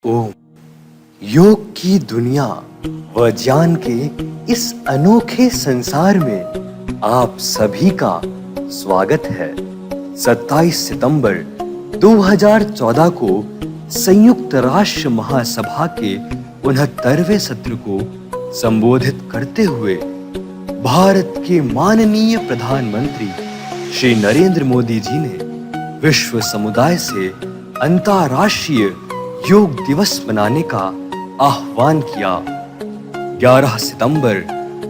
ओम। योग की दुनिया व ज्ञान के इस अनोखे संसार में आप सभी का स्वागत है। 27 सितंबर 2014 को संयुक्त राष्ट्र महासभा के 69वें सत्र को संबोधित करते हुए भारत के माननीय प्रधानमंत्री श्री नरेंद्र मोदी जी ने विश्व समुदाय से अंतर्राष्ट्रीय योग दिवस मनाने का आह्वान किया। 11 सितंबर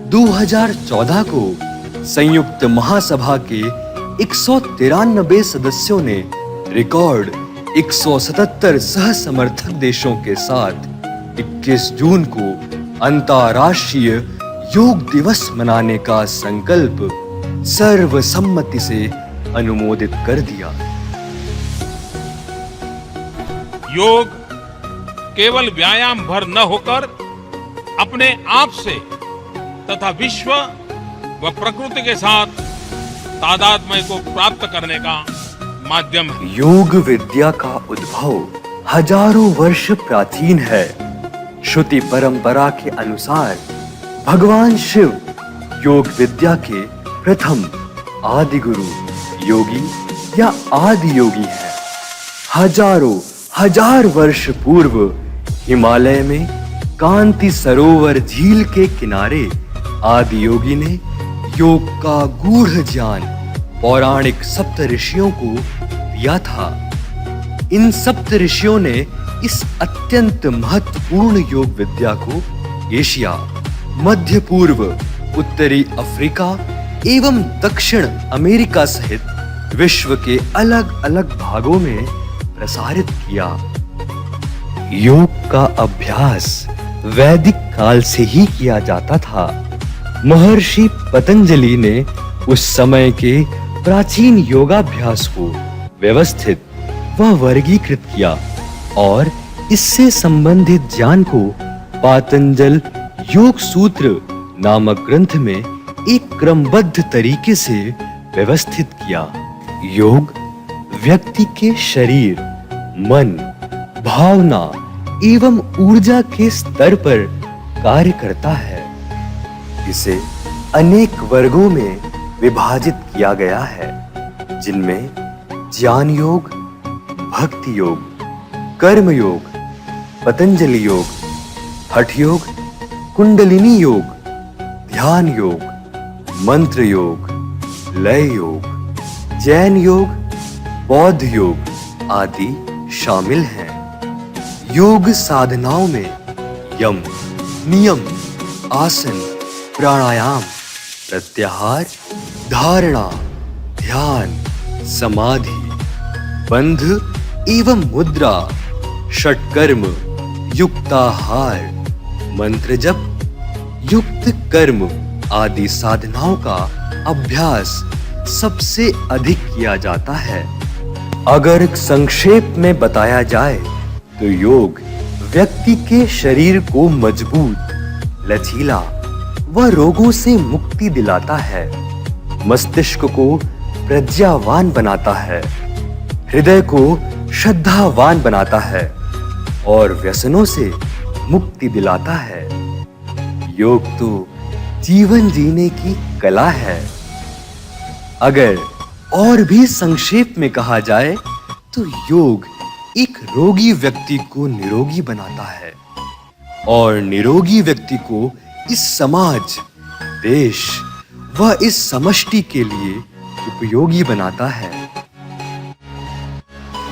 2014 को संयुक्त महासभा के 193 सदस्यों ने रिकॉर्ड 177 सह समर्थक देशों के साथ 21 जून को अंतर्राष्ट्रीय योग दिवस मनाने का संकल्प सर्वसम्मति से अनुमोदित कर दिया। योग केवल व्यायाम भर न होकर अपने आप से तथा विश्व व प्रकृति के साथ तादात्म्य को प्राप्त करने का माध्यम है। योग विद्या का उद्भव हजारों वर्ष प्राचीन है। श्रुति परंपरा के अनुसार भगवान शिव योग विद्या के प्रथम आदि गुरु योगी या आदि योगी है। हजार वर्ष पूर्व हिमालय में कांति सरोवर झील के किनारे आदि योगी ने योग का गूढ़ ज्ञान पौराणिक सप्त ऋषियों को दिया था। इन सप्त ऋषियों ने इस अत्यंत महत्वपूर्ण योग विद्या को एशिया, मध्य पूर्व, उत्तरी अफ्रीका एवं दक्षिण अमेरिका सहित विश्व के अलग-अलग भागों में प्रसारित किया। योग का अभ्यास वैदिक काल से ही किया जाता था। महर्षि पतंजलि ने उस समय के प्राचीन योगाभ्यास को व्यवस्थित व वर्गीकृत किया और इससे संबंधित ज्ञान को पातंजल योग सूत्र नामक ग्रंथ में एक क्रमबद्ध तरीके से व्यवस्थित किया। योग व्यक्ति के शरीर, मन, भावना एवं ऊर्जा के स्तर पर कार्य करता है। इसे अनेक वर्गों में विभाजित किया गया है, जिनमें ज्ञान योग, भक्ति योग, कर्म योग, पतंजलि योग, हठ योग, कुंडलिनी योग, ध्यान योग, मंत्र योग, लय योग, जैन योग, बौद्ध योग आदि शामिल हैं। योग साधनाओं में यम, नियम, आसन, प्राणायाम, प्रत्याहार, धारणा, ध्यान, समाधि, बंध एवं मुद्रा, षटकर्म, युक्ताहार, मंत्र जप, युक्त कर्म आदि साधनाओं का अभ्यास सबसे अधिक किया जाता है। अगर संक्षेप में बताया जाए तो योग व्यक्ति के शरीर को मजबूत, लचीला व रोगों से मुक्ति दिलाता है, मस्तिष्क को प्रज्ञावान बनाता है, हृदय को श्रद्धावान बनाता है और व्यसनों से मुक्ति दिलाता है। योग तो जीवन जीने की कला है। अगर और भी संक्षेप में कहा जाए तो योग एक रोगी व्यक्ति को निरोगी बनाता है और निरोगी व्यक्ति को इस समाज, देश व इस समष्टि के लिए उपयोगी बनाता है।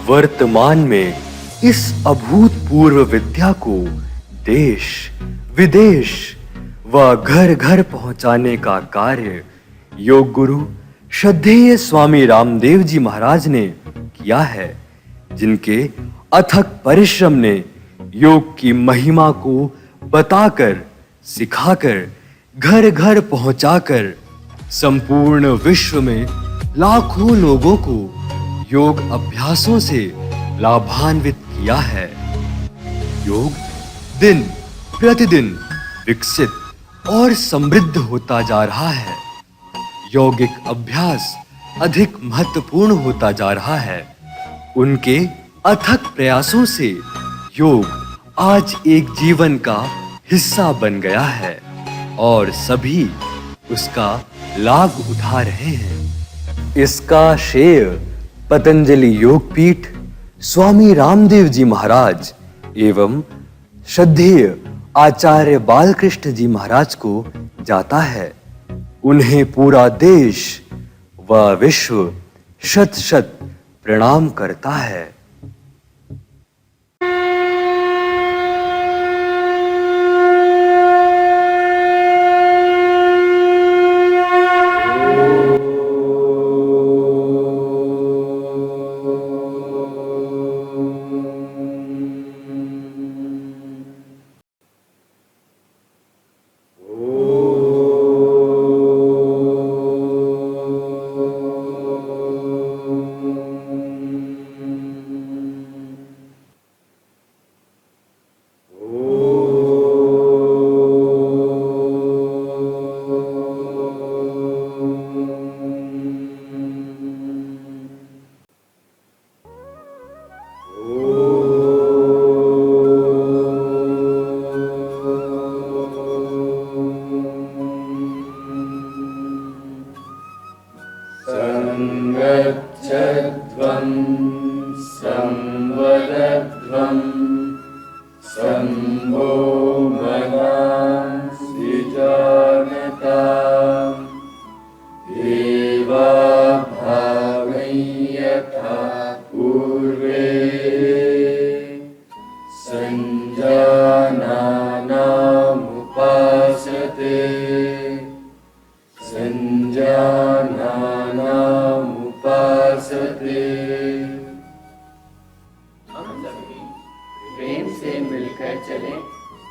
वर्तमान में इस अभूतपूर्व विद्या को देश, विदेश व घर-घर पहुंचाने का कार्य योग गुरु श्रद्धेय स्वामी रामदेव जी महाराज ने किया है, जिनके अथक परिश्रम ने योग की महिमा को बताकर, सिखाकर, घर-घर पहुंचाकर संपूर्ण विश्व में लाखों लोगों को योग अभ्यासों से लाभान्वित किया है। योग दिन प्रतिदिन विकसित और समृद्ध होता जा रहा है। यौगिक अभ्यास अधिक महत्वपूर्ण होता जा रहा है। उनके अथक प्रयासों से योग आज एक जीवन का हिस्सा बन गया है और सभी उसका लाभ उठा रहे हैं। इसका श्रेय पतंजलि योगपीठ, स्वामी रामदेव जी महाराज एवं श्रद्धेय आचार्य बालकृष्ण जी महाराज को जाता है। उन्हें पूरा देश व विश्व शत शत प्रणाम करता है। संगच्छध्वं संवदध्वं संभो मनांसि जानता एवा भावै यथा पूर्वे संजानानामुपासते संजानानामुपासते। हम सभी प्रेम से मिलकर चलें,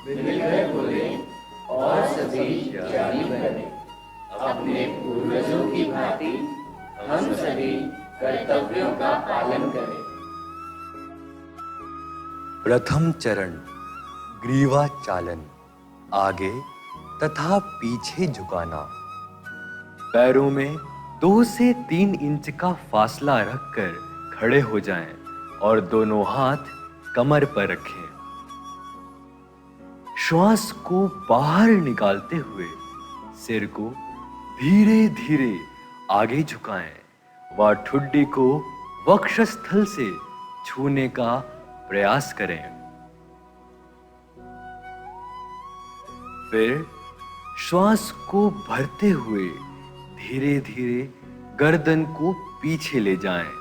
मिलकर बोलें और सभी जारी बने। अपने पूर्वजों की भांति हम सभी कर्तव्यों का पालन करें। प्रथम चरण ग्रीवा चालन, आगे तथा पीछे झुकाना। पैरों में 2 से 3 इंच का फासला रखकर खड़े हो जाएं और दोनों हाथ कमर पर रखें। श्वास को बाहर निकालते हुए सिर को धीरे धीरे आगे झुकाएं व ठुड्डी को वक्षस्थल से छूने का प्रयास करें। फिर श्वास को भरते हुए धीरे धीरे गर्दन को पीछे ले जाएं।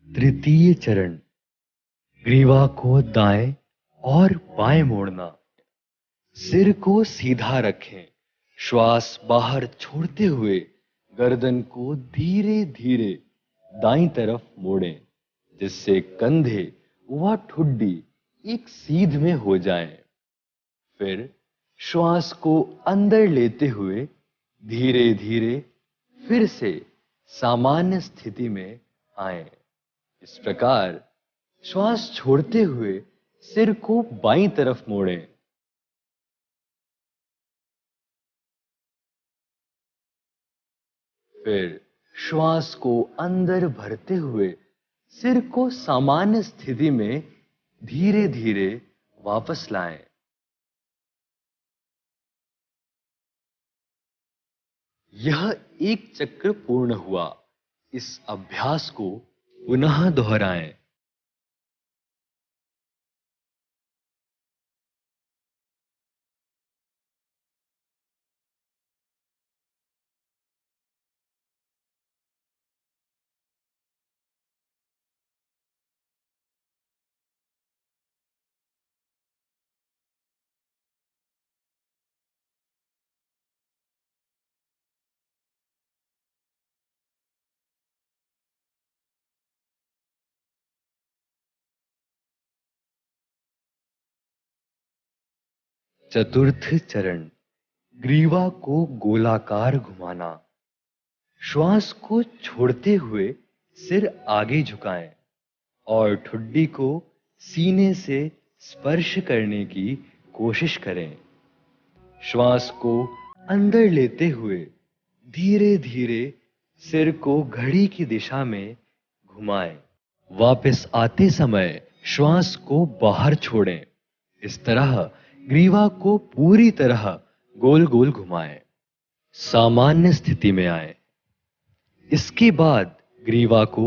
तृतीय चरण, ग्रीवा को दाएं और बाएं मोड़ना। सिर को सीधा रखें, श्वास बाहर छोड़ते हुए गर्दन को धीरे धीरे दाईं तरफ मोड़ें, जिससे कंधे व ठुड्डी एक सीध में हो जाएं। फिर श्वास को अंदर लेते हुए धीरे धीरे फिर से सामान्य स्थिति में आएं। इस प्रकार श्वास छोड़ते हुए सिर को बाईं तरफ मोड़ें। फिर श्वास को अंदर भरते हुए सिर को सामान्य स्थिति में धीरे धीरे वापस लाएं। यह एक चक्र पूर्ण हुआ। इस अभ्यास को पुनः दोहराएं। चतुर्थ चरण, ग्रीवा को गोलाकार घुमाना। श्वास को छोड़ते हुए सिर आगे झुकाएं और ठुड्डी को सीने से स्पर्श करने की कोशिश करें। श्वास को अंदर लेते हुए धीरे धीरे सिर को घड़ी की दिशा में घुमाएं। वापस आते समय श्वास को बाहर छोड़ें। इस तरह ग्रीवा को पूरी तरह गोल गोल घुमाएं। सामान्य स्थिति में आए। इसके बाद ग्रीवा को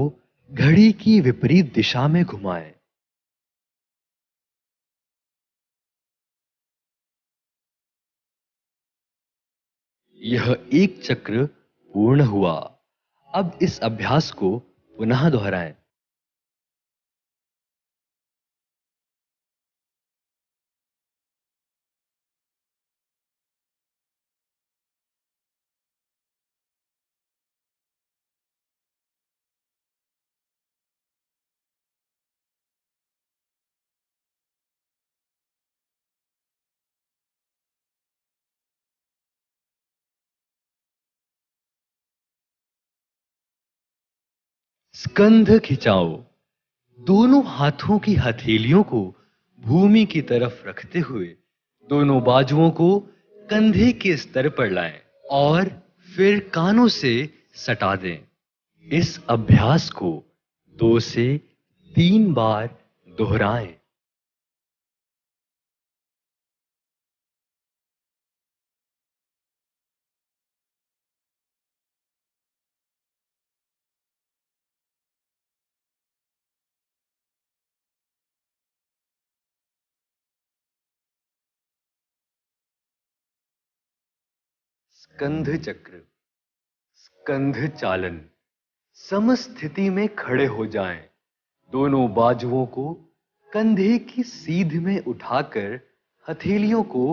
घड़ी की विपरीत दिशा में घुमाएं। यह एक चक्र पूर्ण हुआ। अब इस अभ्यास को पुनः दोहराएं। स्कंध खिंचाओ। दोनों हाथों की हथेलियों को भूमि की तरफ रखते हुए दोनों बाजुओं को कंधे के स्तर पर लाएं और फिर कानों से सटा दें। इस अभ्यास को 2 से 3 बार दोहराएं। स्कंध चक्र, स्कंध चालन। समस्थिति में खड़े हो जाएं। दोनों बाजुओं को कंधे की सीध में उठाकर हथेलियों को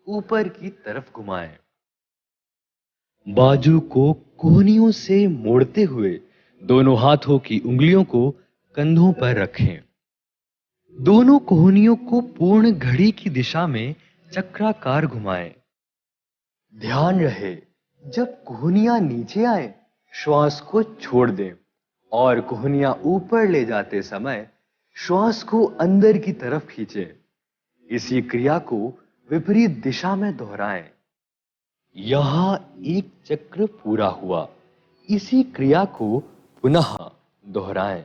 ऊपर की तरफ घुमाएं। बाजू को कोहनियों से मोड़ते हुए दोनों हाथों की उंगलियों को कंधों पर रखें। दोनों कोहनियों को पूर्ण घड़ी की दिशा में चक्राकार घुमाएं। ध्यान रहे, जब कोहनियां नीचे आए श्वास को छोड़ दें और कोहनियां ऊपर ले जाते समय श्वास को अंदर की तरफ खींचें। इसी क्रिया को विपरीत दिशा में दोहराएं। यहां एक चक्र पूरा हुआ। इसी क्रिया को पुनः दोहराएं।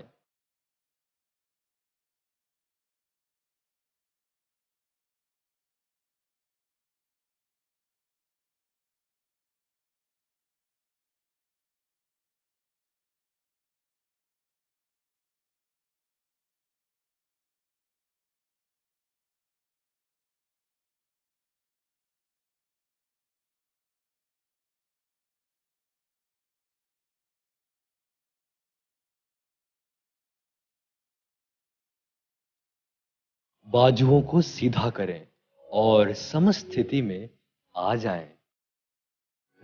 बाजुओं को सीधा करें और समस्थिति में आ जाएं।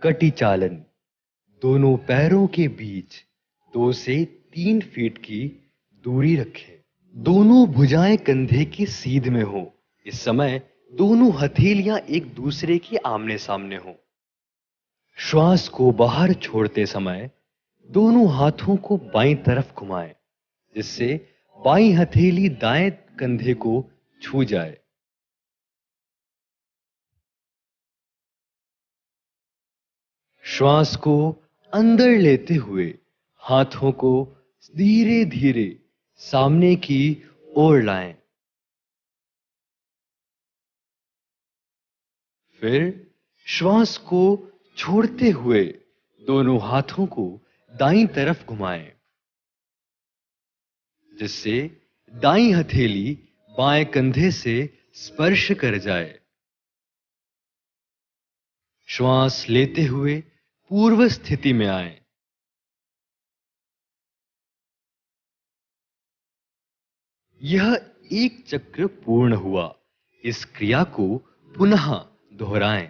कटी चालन, दोनों पैरों के बीच 2 से 3 फीट की दूरी रखें। दोनों भुजाएं कंधे की सीध में हो। इस समय दोनों हथेलियां एक दूसरे के आमने सामने हो। श्वास को बाहर छोड़ते समय दोनों हाथों को बाईं तरफ घुमाएं, जिससे बाईं हथेली दाएं कंधे को छू जाए। श्वास को अंदर लेते हुए हाथों को धीरे धीरे सामने की ओर लाएं। फिर श्वास को छोड़ते हुए दोनों हाथों को दाईं तरफ घुमाएं, जिससे दाईं हथेली बाएं कंधे से स्पर्श कर जाए। श्वास लेते हुए पूर्व स्थिति में आएं। यह एक चक्र पूर्ण हुआ। इस क्रिया को पुनः दोहराएं।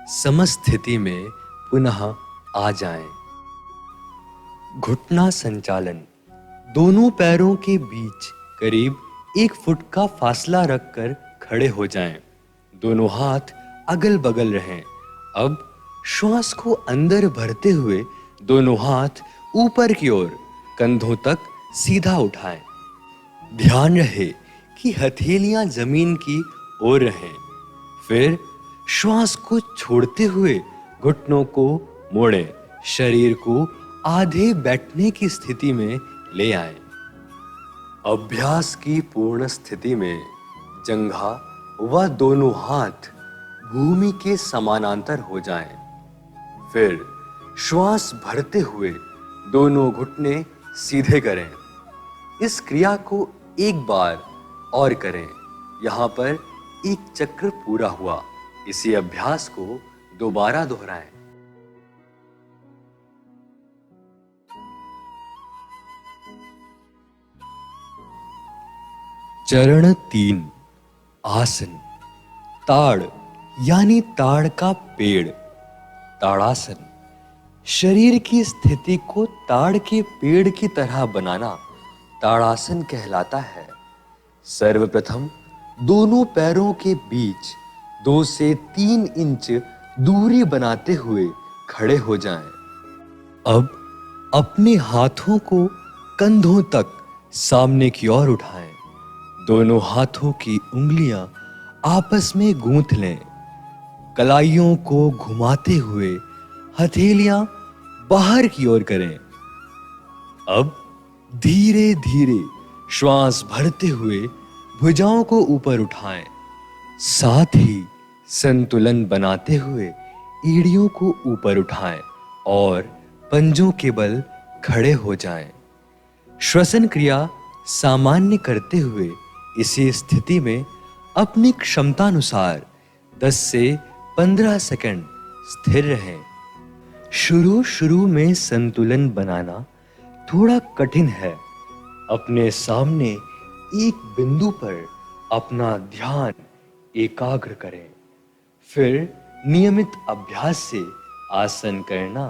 समस्थिति में पुनः आ जाएं। घुटना संचालन, दोनों पैरों के बीच करीब 1 फुट का फासला रखकर खड़े हो जाएं। दोनों हाथ अगल बगल रहें। अब श्वास को अंदर भरते हुए दोनों हाथ ऊपर की ओर कंधों तक सीधा उठाएं। ध्यान रहे कि हथेलियां जमीन की ओर रहें। फिर श्वास को छोड़ते हुए घुटनों को मोड़ें। शरीर को आधे बैठने की स्थिति में ले आएं। अभ्यास की पूर्ण स्थिति में जंघा व दोनों हाथ भूमि के समानांतर हो जाएं। फिर श्वास भरते हुए दोनों घुटने सीधे करें। इस क्रिया को एक बार और करें। यहाँ पर एक चक्र पूरा हुआ। इसी अभ्यास को दोबारा दोहराएं। चरण 3, आसन। ताड़ यानी ताड़ का पेड़, ताड़ासन। शरीर की स्थिति को ताड़ के पेड़ की तरह बनाना ताड़ासन कहलाता है। सर्वप्रथम दोनों पैरों के बीच 2 से 3 इंच दूरी बनाते हुए खड़े हो जाएं। अब अपने हाथों को कंधों तक सामने की ओर उठाएं। दोनों हाथों की उंगलियां आपस में गूंथ लें। कलाइयों को घुमाते हुए हथेलियां बाहर की ओर करें। अब धीरे धीरे श्वास भरते हुए भुजाओं को ऊपर उठाएं। साथ ही संतुलन बनाते हुए एड़ियों को ऊपर उठाएं और पंजों के बल खड़े हो जाएं। श्वसन क्रिया सामान्य करते हुए इसी स्थिति में अपनी क्षमतानुसार 10 से 15 सेकंड स्थिर रहें। शुरू में संतुलन बनाना थोड़ा कठिन है। अपने सामने एक बिंदु पर अपना ध्यान एकाग्र करें। फिर नियमित अभ्यास से आसन करना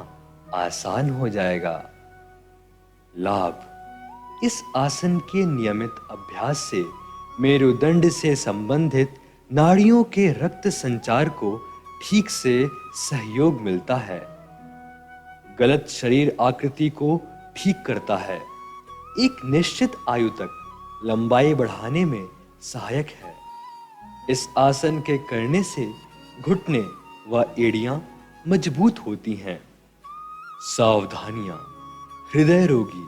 आसान हो जाएगा। लाभ: इस आसन के नियमित अभ्यास से मेरुदंड से संबंधित नाड़ियों के रक्त संचार को ठीक से सहयोग मिलता है। गलत शरीर आकृति को ठीक करता है एक निश्चित आयु तक लंबाई बढ़ाने में सहायक है। इस आसन के करने से घुटने व एड़ियां मजबूत होती हैं। सावधानियां: हृदय रोगी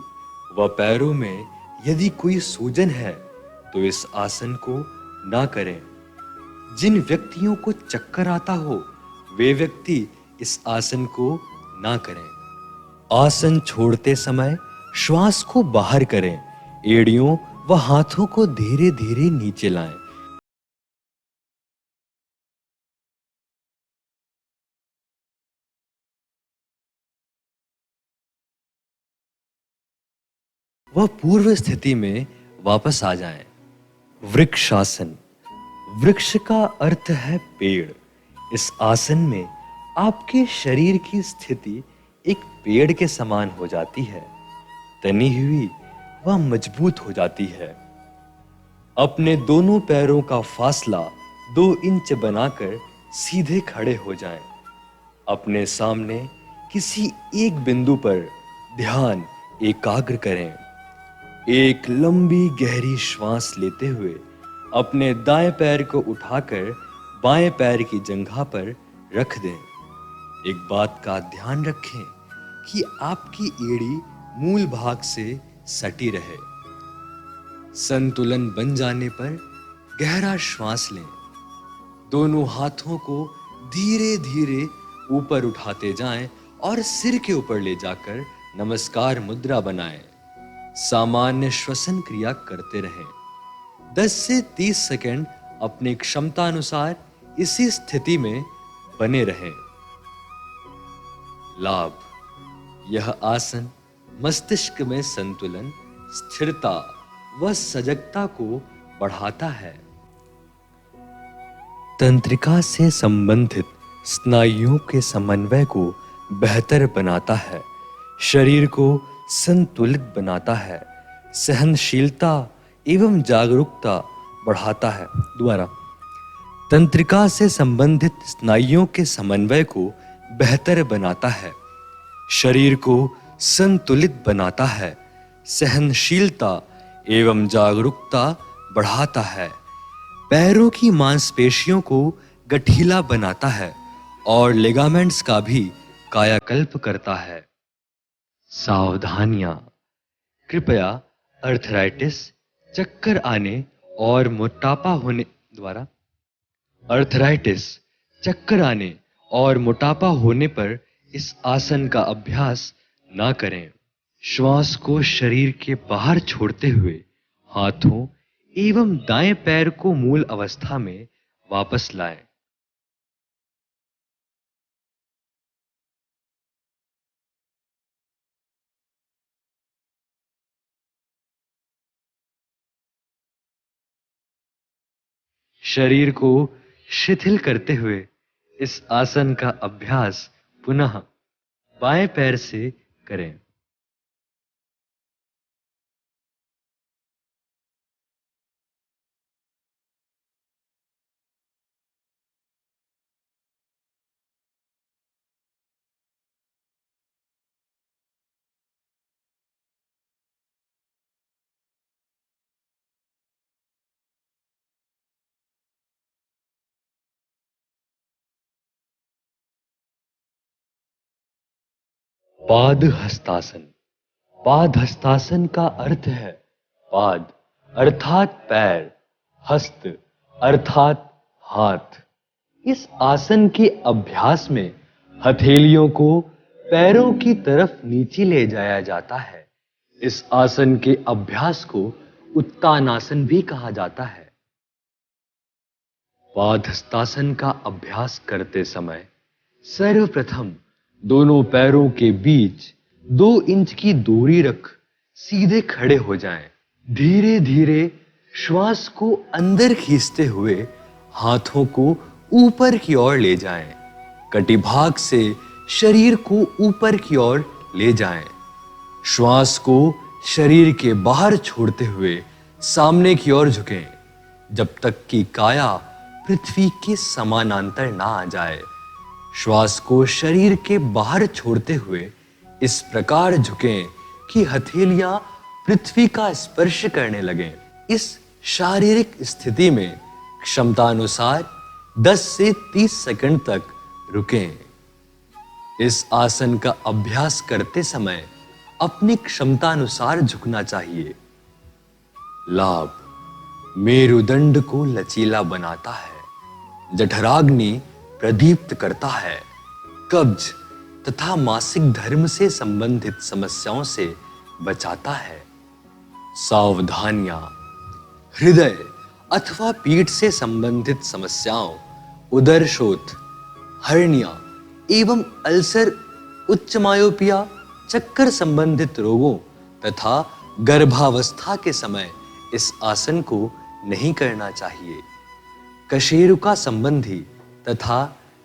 व पैरों में यदि कोई सूजन है तो इस आसन को ना करें। जिन व्यक्तियों को चक्कर आता हो वे व्यक्ति इस आसन को ना करें। आसन छोड़ते समय श्वास को बाहर करें। एड़ियों व हाथों को धीरे धीरे नीचे लाएं। वह पूर्व स्थिति में वापस आ जाएं। वृक्षासन। वृक्ष का अर्थ है पेड़। इस आसन में आपके शरीर की स्थिति एक पेड़ के समान हो जाती है। तनी हुई वह मजबूत हो जाती है। अपने दोनों पैरों का फासला 2 इंच बनाकर सीधे खड़े हो जाएं। अपने सामने किसी एक बिंदु पर ध्यान एकाग्र करें। एक लंबी गहरी श्वास लेते हुए अपने दाएं पैर को उठाकर बाएं पैर की जंघा पर रख दें। एक बात का ध्यान रखें कि आपकी एड़ी मूल भाग से सटी रहे। संतुलन बन जाने पर गहरा श्वास लें। दोनों हाथों को धीरे धीरे ऊपर उठाते जाएं और सिर के ऊपर ले जाकर नमस्कार मुद्रा बनाएं। सामान्य श्वसन क्रिया करते रहें। 10 से 30 सेकंड अपनी क्षमता अनुसार इसी स्थिति में बने रहें। लाभ: यह आसन मस्तिष्क में संतुलन, स्थिरता व सजगता को बढ़ाता है। तंत्रिका से संबंधित स्नायुओं के समन्वय को बेहतर बनाता है। शरीर को संतुलित बनाता है। सहनशीलता एवं जागरूकता बढ़ाता है। दोबारा। तंत्रिका से संबंधित स्नायुओं के समन्वय को बेहतर बनाता है। शरीर को संतुलित बनाता है। सहनशीलता एवं जागरूकता बढ़ाता है। पैरों की मांसपेशियों को गठीला बनाता है और लिगामेंट्स का भी कायाकल्प करता है। सावधानियां: कृपया अर्थराइटिस, चक्कर आने और मोटापा होने पर इस आसन का अभ्यास ना करें। श्वास को शरीर के बाहर छोड़ते हुए हाथों एवं दाएं पैर को मूल अवस्था में वापस लाएं। शरीर को शिथिल करते हुए इस आसन का अभ्यास पुनः बाएं पैर से करें। पाद हस्तासन। पाद हस्तासन का अर्थ है पाद अर्थात पैर, हस्त अर्थात हाथ। इस आसन के अभ्यास में हथेलियों को पैरों की तरफ नीचे ले जाया जाता है। इस आसन के अभ्यास को उत्तानासन भी कहा जाता है। पाद हस्तासन का अभ्यास करते समय सर्वप्रथम दोनों पैरों के बीच 2 इंच की दूरी रख सीधे खड़े हो जाएं। धीरे धीरे श्वास को अंदर खींचते हुए हाथों को ऊपर की ओर ले जाएं। कटिभाग से शरीर को ऊपर की ओर ले जाएं। श्वास को शरीर के बाहर छोड़ते हुए सामने की ओर झुकें जब तक कि काया पृथ्वी के समानांतर ना आ जाए। श्वास को शरीर के बाहर छोड़ते हुए इस प्रकार झुकें कि हथेलियां पृथ्वी का स्पर्श करने लगें। इस शारीरिक स्थिति में क्षमतानुसार 10 से 30 सेकंड तक रुकें। इस आसन का अभ्यास करते समय अपनी क्षमतानुसार झुकना चाहिए। लाभ: मेरुदंड को लचीला बनाता है, जठराग्नि प्रदीप्त करता है, कब्ज तथा मासिक धर्म से संबंधित समस्याओं से बचाता है। सावधानियां: हृदय अथवा पीठ से संबंधित समस्याओं, उदर शोथ, हर्निया एवं अल्सर, उच्च मायोपिया, चक्कर संबंधित रोगों तथा गर्भावस्था के समय इस आसन को नहीं करना चाहिए। कशेरुका संबंधी तथा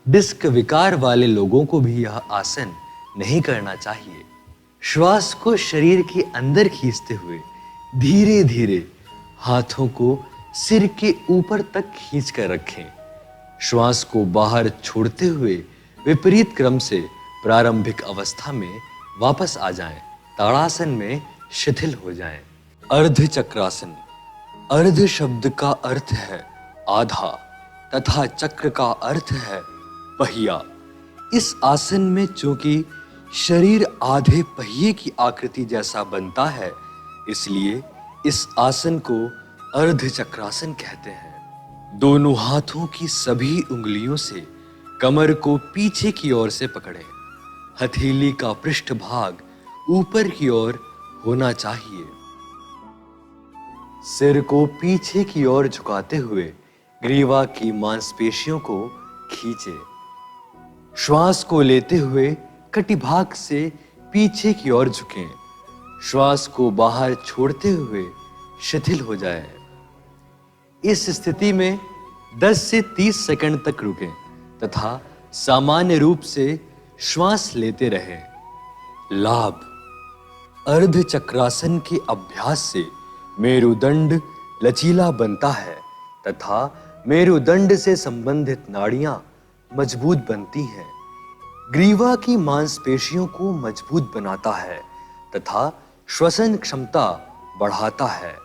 डिस्क विकार वाले लोगों को भी यह आसन नहीं करना चाहिए। श्वास को शरीर के अंदर खींचते हुए धीरे धीरे हाथों को सिर के ऊपर तक खींच कर रखें। श्वास को बाहर छोड़ते हुए विपरीत क्रम से प्रारंभिक अवस्था में वापस आ जाएं। ताड़ासन में शिथिल हो जाएं। अर्ध चक्रासन। अर्ध शब्द का अर्थ है आधा तथा चक्र का अर्थ है पहिया। इस आसन में चूंकि शरीर आधे पहिए की आकृति जैसा बनता है, इसलिए इस आसन को अर्ध चक्रासन कहते हैं। दोनों हाथों की सभी उंगलियों से कमर को पीछे की ओर से पकड़ें। हथेली का पृष्ठभाग ऊपर की ओर होना चाहिए। सिर को पीछे की ओर झुकाते हुए ग्रीवा की मांसपेशियों को खींचे। श्वास को लेते हुए कटिभाग से पीछे की ओर झुकें। श्वास को बाहर छोड़ते हुए शिथिल हो जाए। इस स्थिति में 10 से 30 सेकंड तक रुकें तथा सामान्य रूप से श्वास लेते रहें। लाभ: अर्ध चक्रासन के अभ्यास से मेरुदंड लचीला बनता है तथा मेरुदंड से संबंधित नाड़ियां मजबूत बनती हैं। ग्रीवा की मांसपेशियों को मजबूत बनाता है तथा श्वसन क्षमता बढ़ाता है।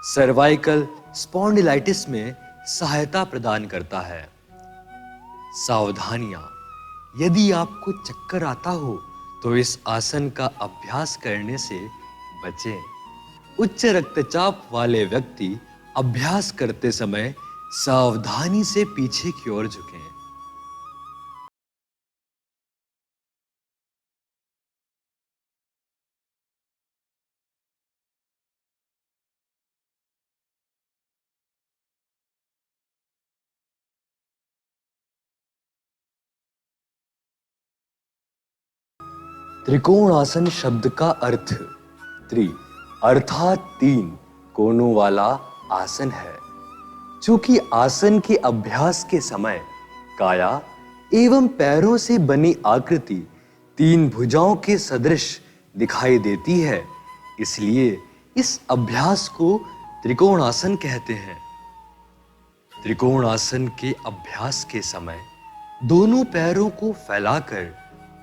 सर्वाइकल स्पॉन्डिलाइटिस में सहायता प्रदान करता है। सावधानियां: यदि आपको चक्कर आता हो तो इस आसन का अभ्यास करने से बचें। उच्च रक्तचाप वाले व्यक्ति अभ्यास करते समय सावधानी से पीछे की ओर झुकें। त्रिकोणासन शब्द का अर्थ त्रि अर्थात 3 कोनों वाला आसन है। चूंकि आसन के अभ्यास के समय काया एवं पैरों से बनी आकृति 3 भुजाओं के सदृश दिखाई देती है, इसलिए इस अभ्यास को त्रिकोणासन कहते हैं। त्रिकोणासन के अभ्यास के समय दोनों पैरों को फैलाकर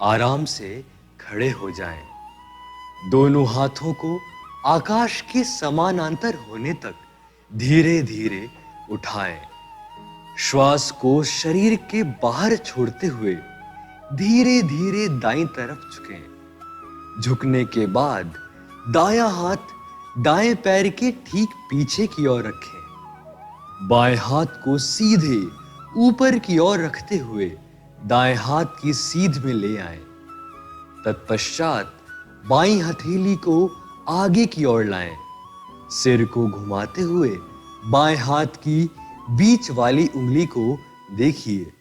आराम से खड़े हो जाएं। दोनों हाथों को आकाश के समानांतर होने तक धीरे धीरे उठाएं। श्वास को शरीर के बाहर छोड़ते हुए धीरे धीरे दाईं तरफ झुकें। झुकने के बाद दायां हाथ दाएं पैर के ठीक पीछे की ओर रखें। बाएं हाथ को सीधे ऊपर की ओर रखते हुए दाएं हाथ की सीध में ले आएं। तत्पश्चात बाईं हथेली को आगे की ओर लाएं। सिर को घुमाते हुए बाएं हाथ की बीच वाली उंगली को देखिए।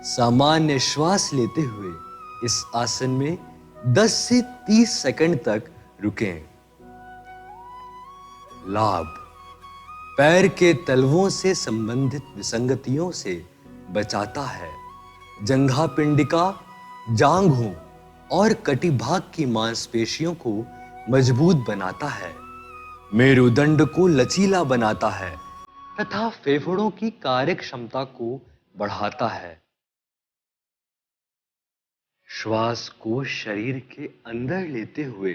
सामान्य श्वास लेते हुए इस आसन में 10 से 30 सेकंड तक रुकें। लाभ: पैर के तलवों से संबंधित विसंगतियों से बचाता है। जंघा पिंडिका, जांघों और कटिभाग की मांसपेशियों को मजबूत बनाता है। मेरुदंड को लचीला बनाता है तथा फेफड़ों की कार्य क्षमता को बढ़ाता है। श्वास को शरीर के अंदर लेते हुए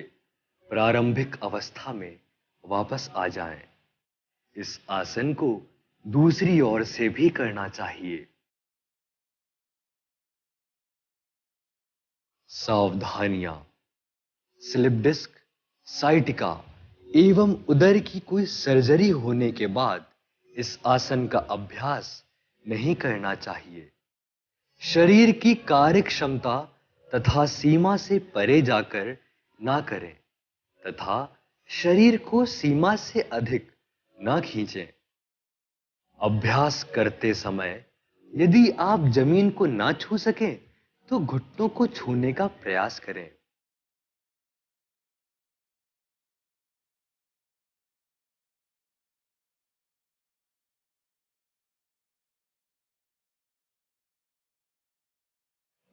प्रारंभिक अवस्था में वापस आ जाएं। इस आसन को दूसरी ओर से भी करना चाहिए। सावधानियां। स्लिप डिस्क, साइटिका एवं उदर की कोई सर्जरी होने के बाद इस आसन का अभ्यास नहीं करना चाहिए। शरीर की कार्य क्षमता तथा सीमा से परे जाकर ना करें तथा शरीर को सीमा से अधिक ना खींचें। अभ्यास करते समय यदि आप जमीन को ना छू सकें तो घुटनों को छूने का प्रयास करें।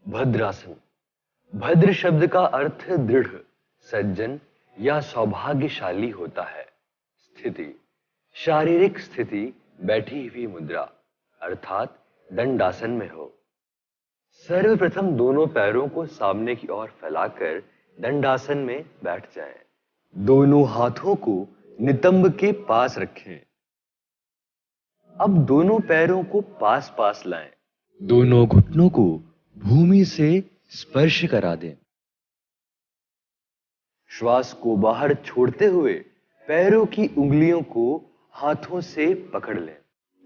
भद्रासन। भद्र शब्द का अर्थ दृढ़, सज्जन या सौभाग्यशाली होता है। स्थिति। शारीरिक स्थिति बैठी हुई मुद्रा अर्थात दंडासन में हो। सर्वप्रथम दोनों पैरों को सामने की ओर फैलाकर दंडासन में बैठ जाएं। दोनों हाथों को नितंब के पास रखें। अब दोनों पैरों को पास पास लाएं। दोनों घुटनों को भूमि से स्पर्श करा दें। श्वास को बाहर छोड़ते हुए पैरों की उंगलियों को हाथों से पकड़ लें।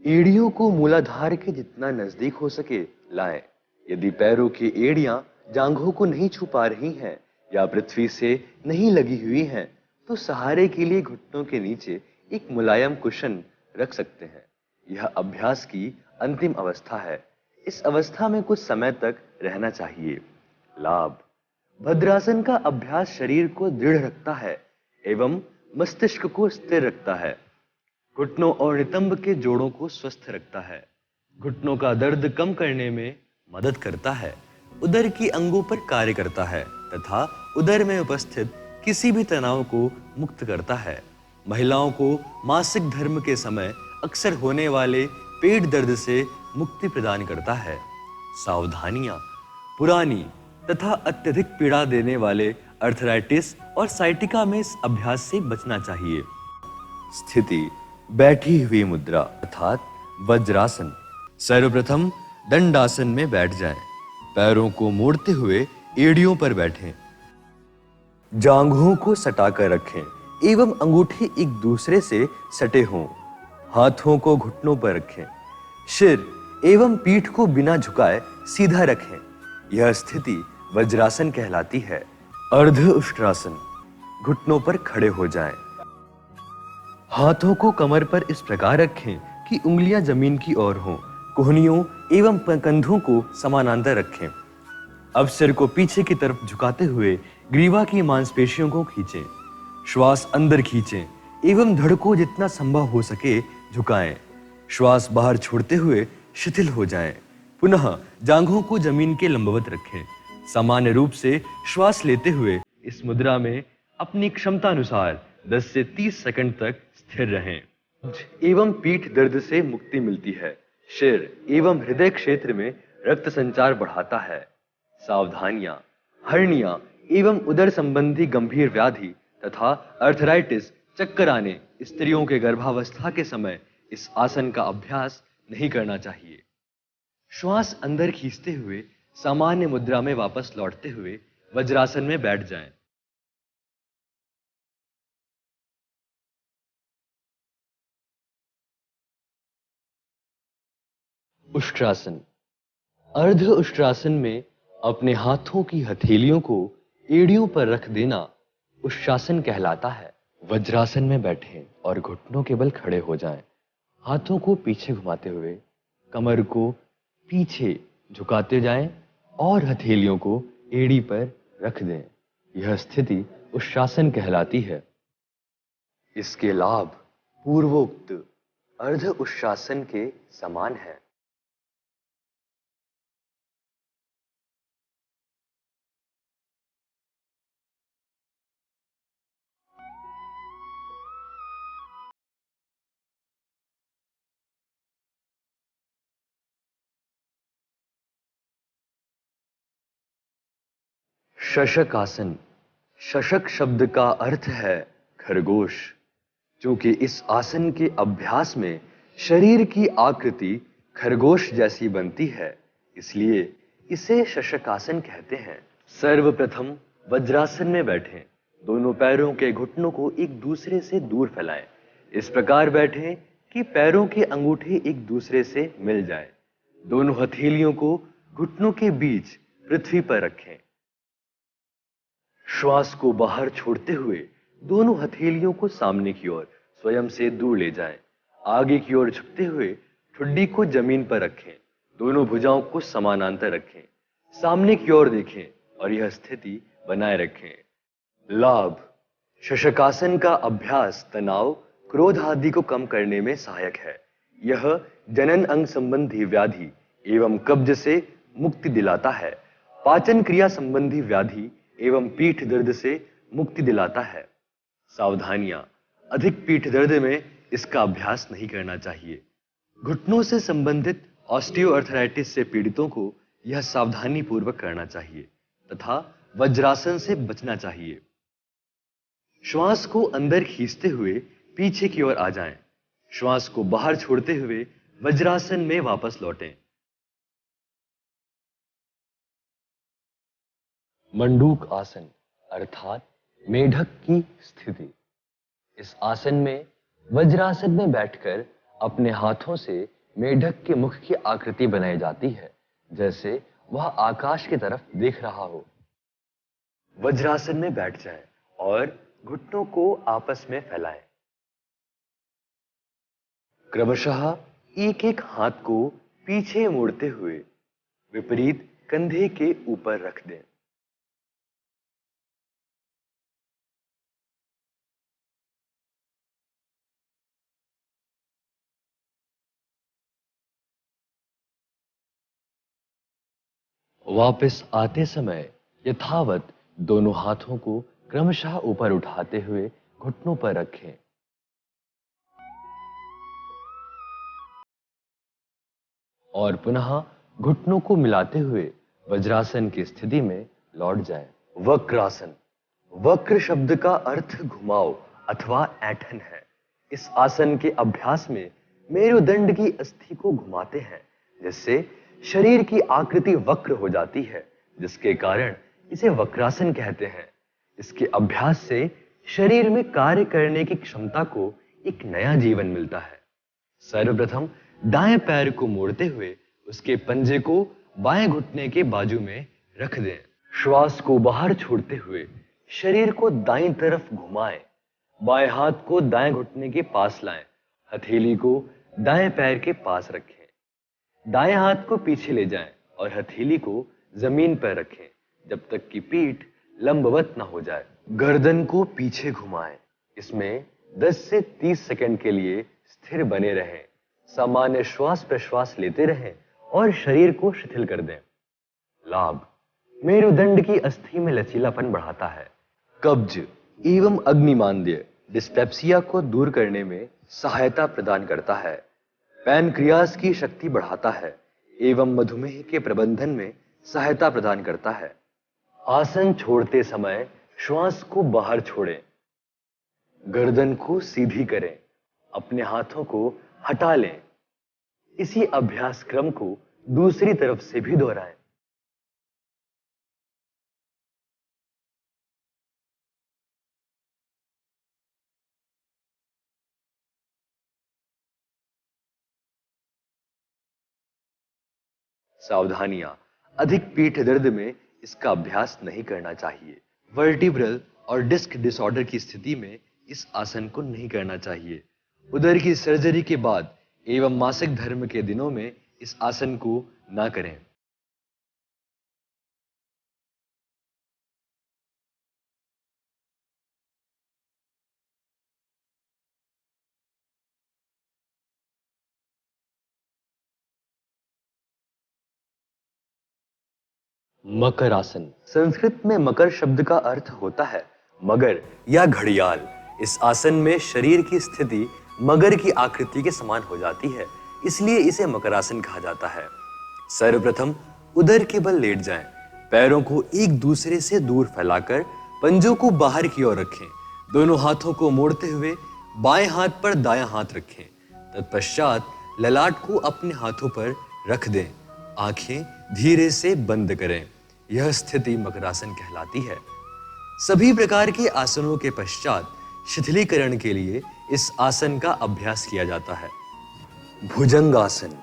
एड़ियों को मूलाधार के जितना नजदीक हो सके लाएं। यदि पैरों की एड़ियां जांघों को नहीं छू पा रही हैं या पृथ्वी से नहीं लगी हुई हैं, तो सहारे के लिए घुटनों के नीचे एक मुलायम कुशन रख सकते हैं। यह अभ्यास की अंतिम अवस्था है। इस अवस्था में कुछ समय तक रहना चाहिए। लाभ। भद्रासन का अभ्यास शरीर को दृढ़ रखता है एवं मस्तिष्क को स्थिर रखता है। घुटनों और नितंब के जोड़ों को स्वस्थ रखता है। घुटनों का दर्द कम करने में मदद करता है। उदर की अंगों पर कार्य करता है तथा उदर में उपस्थित किसी भी तनाव को मुक्त करता है। महिलाओं को मासिक धर्म के समय अक्सर होने वाले पेट दर्द से मुक्ति प्रदान करता है। सावधानियां। पुरानी तथा अत्यधिक पीड़ा देने वाले अर्थराइटिस और साइटिका में इस अभ्यास से बचना चाहिए। स्थिति। बैठी हुई मुद्रा अर्थात वज्रासन। सर्वप्रथम दंडासन में बैठ जाएं। पैरों को मोड़ते हुए एड़ियों पर बैठें। जांघों को सटाकर रखें एवं अंगूठे एक दूसरे से सटे हों। हाथों को घुटनों पर रखें। सिर एवं पीठ को बिना झुकाए सीधा रखें। यह स्थिति वज्रासन कहलाती है। अर्ध उष्ट्रासन। घुटनों पर खड़े हो जाएं। हाथों को कमर पर इस प्रकार रखें कि उंगलियां जमीन की ओर हों। कोहनियों एवं कंधों को समानांतर रखें। अब सिर को पीछे की तरफ झुकाते हुए ग्रीवा की मांसपेशियों को खींचें। श्वास अंदर खींचें एवं धड़ को जितना संभव हो सके झुकाएं। श्वास बाहर छोड़ते हुए शिथिल हो जाएं। पुनः जांघों को जमीन के लंबवत रखें। सामान्य रूप से श्वास लेते हुए इस मुद्रा में अपनी क्षमता अनुसार 10 से 30 सेकंड तक स्थिर रहें। एवं पीठ दर्द से मुक्ति मिलती है। सिर एवं हृदय क्षेत्र में रक्त संचार बढ़ाता है। सावधानियां। हर्निया एवं उदर संबंधी गंभीर व्याधि तथा अर्थराइटिस, चक्कर आने स्त्रियों के गर्भावस्था के समय इस आसन का अभ्यास नहीं करना चाहिए। श्वास अंदर खींचते हुए सामान्य मुद्रा में वापस लौटते हुए वज्रासन में बैठ जाएं। उष्ट्रासन। अर्ध उष्ट्रासन में अपने हाथों की हथेलियों को एड़ियों पर रख देना उष्ट्रासन कहलाता है। वज्रासन में बैठें और घुटनों के बल खड़े हो जाएं। हाथों को पीछे घुमाते हुए कमर को पीछे झुकाते जाएं और हथेलियों को एड़ी पर रख दें। यह स्थिति उष्ट्रासन कहलाती है। इसके लाभ पूर्वोक्त अर्ध उष्ट्रासन के समान है। शशकासन। शशक शब्द का अर्थ है खरगोश। क्योंकि इस आसन के अभ्यास में शरीर की आकृति खरगोश जैसी बनती है, इसलिए इसे शशकासन कहते हैं। सर्वप्रथम वज्रासन में बैठें। दोनों पैरों के घुटनों को एक दूसरे से दूर फैलाएं। इस प्रकार बैठें कि पैरों के अंगूठे एक दूसरे से मिल जाएं। दोनों हथेलियों को घुटनों के बीच पृथ्वी पर रखें। श्वास को बाहर छोड़ते हुए दोनों हथेलियों को सामने की ओर स्वयं से दूर ले जाएं। आगे की ओर झुकते हुए ठुड्डी को जमीन पर रखें। दोनों भुजाओं को समानांतर रखें। सामने की ओर देखें और यह स्थिति बनाए रखें। लाभ: शशकासन का अभ्यास तनाव, क्रोध आदि को कम करने में सहायक है। यह जनन अंग संबंधी व्याधि एवं कब्ज से मुक्ति दिलाता है। पाचन क्रिया संबंधी व्याधि एवं पीठ दर्द से मुक्ति दिलाता है। सावधानियां: अधिक पीठ दर्द में इसका अभ्यास नहीं करना चाहिए। घुटनों से संबंधित ऑस्टियोआर्थराइटिस से पीड़ितों को यह सावधानी पूर्वक करना चाहिए तथा वज्रासन से बचना चाहिए। श्वास को अंदर खींचते हुए पीछे की ओर आ जाएं। श्वास को बाहर छोड़ते हुए वज्रासन में वापस लौटें। मंडूक आसन अर्थात मेढक की स्थिति। इस आसन में वज्रासन में बैठकर अपने हाथों से मेढक के मुख की आकृति बनाई जाती है, जैसे वह आकाश की तरफ देख रहा हो। वज्रासन में बैठ जाएं और घुटनों को आपस में फैलाएं। क्रमशः एक एक हाथ को पीछे मोड़ते हुए विपरीत कंधे के ऊपर रख दें। वापस आते समय यथावत दोनों हाथों को क्रमशः ऊपर उठाते हुए घुटनों पर रखें। और पुनः घुटनों को मिलाते हुए वज्रासन की स्थिति में लौट जाएं। वक्रासन। वक्र शब्द का अर्थ घुमाव अथवा ऐंठन है। इस आसन के अभ्यास में मेरुदंड की अस्थि को घुमाते हैं, जिससे शरीर की आकृति वक्र हो जाती है, जिसके कारण इसे वक्रासन कहते हैं। इसके अभ्यास से शरीर में कार्य करने की क्षमता को एक नया जीवन मिलता है। सर्वप्रथम दाएं पैर को मोड़ते हुए उसके पंजे को बाएं घुटने के बाजू में रख दें। श्वास को बाहर छोड़ते हुए शरीर को दाईं तरफ घुमाएं। बाएं हाथ को दाएं घुटने के पास लाएं। हथेली को दाएं पैर के पास रखें। दाएं हाथ को पीछे ले जाएं और हथेली को जमीन पर रखें जब तक कि पीठ लंबवत न हो जाए। गर्दन को पीछे घुमाएं। इसमें 10 से 30 सेकंड के लिए स्थिर बने रहें। सामान्य श्वास प्रश्वास लेते रहें और शरीर को शिथिल कर दें। लाभ: मेरुदंड की अस्थि में लचीलापन बढ़ाता है। कब्ज एवं अग्निमांद्य डिस्पेप्सिया को दूर करने में सहायता प्रदान करता है। पैनक्रियास की शक्ति बढ़ाता है एवं मधुमेह के प्रबंधन में सहायता प्रदान करता है। आसन छोड़ते समय श्वास को बाहर छोड़ें। गर्दन को सीधी करें। अपने हाथों को हटा लें। इसी अभ्यास क्रम को दूसरी तरफ से भी दोहराएं। सावधानियां: अधिक पीठ दर्द में इसका अभ्यास नहीं करना चाहिए। वर्टिब्रल और डिस्क डिसऑर्डर की स्थिति में इस आसन को नहीं करना चाहिए। उदर की सर्जरी के बाद एवं मासिक धर्म के दिनों में इस आसन को ना करें। मकर आसन। संस्कृत में मकर शब्द का अर्थ होता है मगर या घड़ियाल। इस आसन में शरीर की स्थिति मगर की आकृति के समान हो जाती है, इसलिए इसे मकरासन कहा जाता है। सर्वप्रथम उदर के बल लेट जाएं। पैरों को एक दूसरे से दूर फैलाकर पंजों को बाहर की ओर रखें। दोनों हाथों को मोड़ते हुए बाएं हाथ पर दायां हाथ रखें। तत्पश्चात ललाट को अपने हाथों पर रख दें। आंखें धीरे से बंद करें। यह स्थिति मकरासन कहलाती है। सभी प्रकार के आसनों के पश्चात शिथिलीकरण के लिए इस आसन का अभ्यास किया जाता है। भुजंगासन।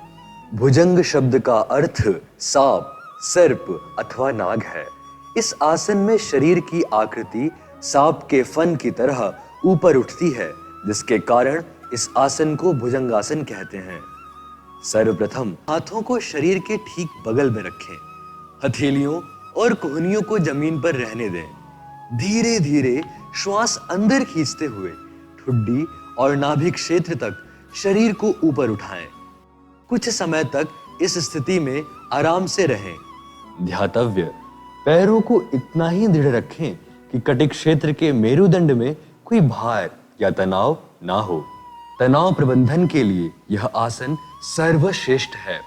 भुजंग शब्द का अर्थ सांप, सर्प अथवा नाग है। इस आसन में शरीर की आकृति सांप के फन की तरह ऊपर उठती है, जिसके कारण इस आसन को भुजंगासन कहते हैं। सर्वप्रथम हाथों को शरीर के ठीक बगल में रखें। हथेलियों और कोहनियों को जमीन पर रहने दें। धीरे धीरे श्वास अंदर खींचते हुए ठुड्डी और नाभि क्षेत्र तक शरीर को ऊपर उठाएं। कुछ समय तक इस स्थिति में आराम से रहें। ध्यातव्य, पैरों को इतना ही दृढ़ रखें कि कटिक क्षेत्र के मेरुदंड में कोई भार या तनाव ना हो। तनाव प्रबंधन के लिए यह आसन सर्वश्रेष्ठ है।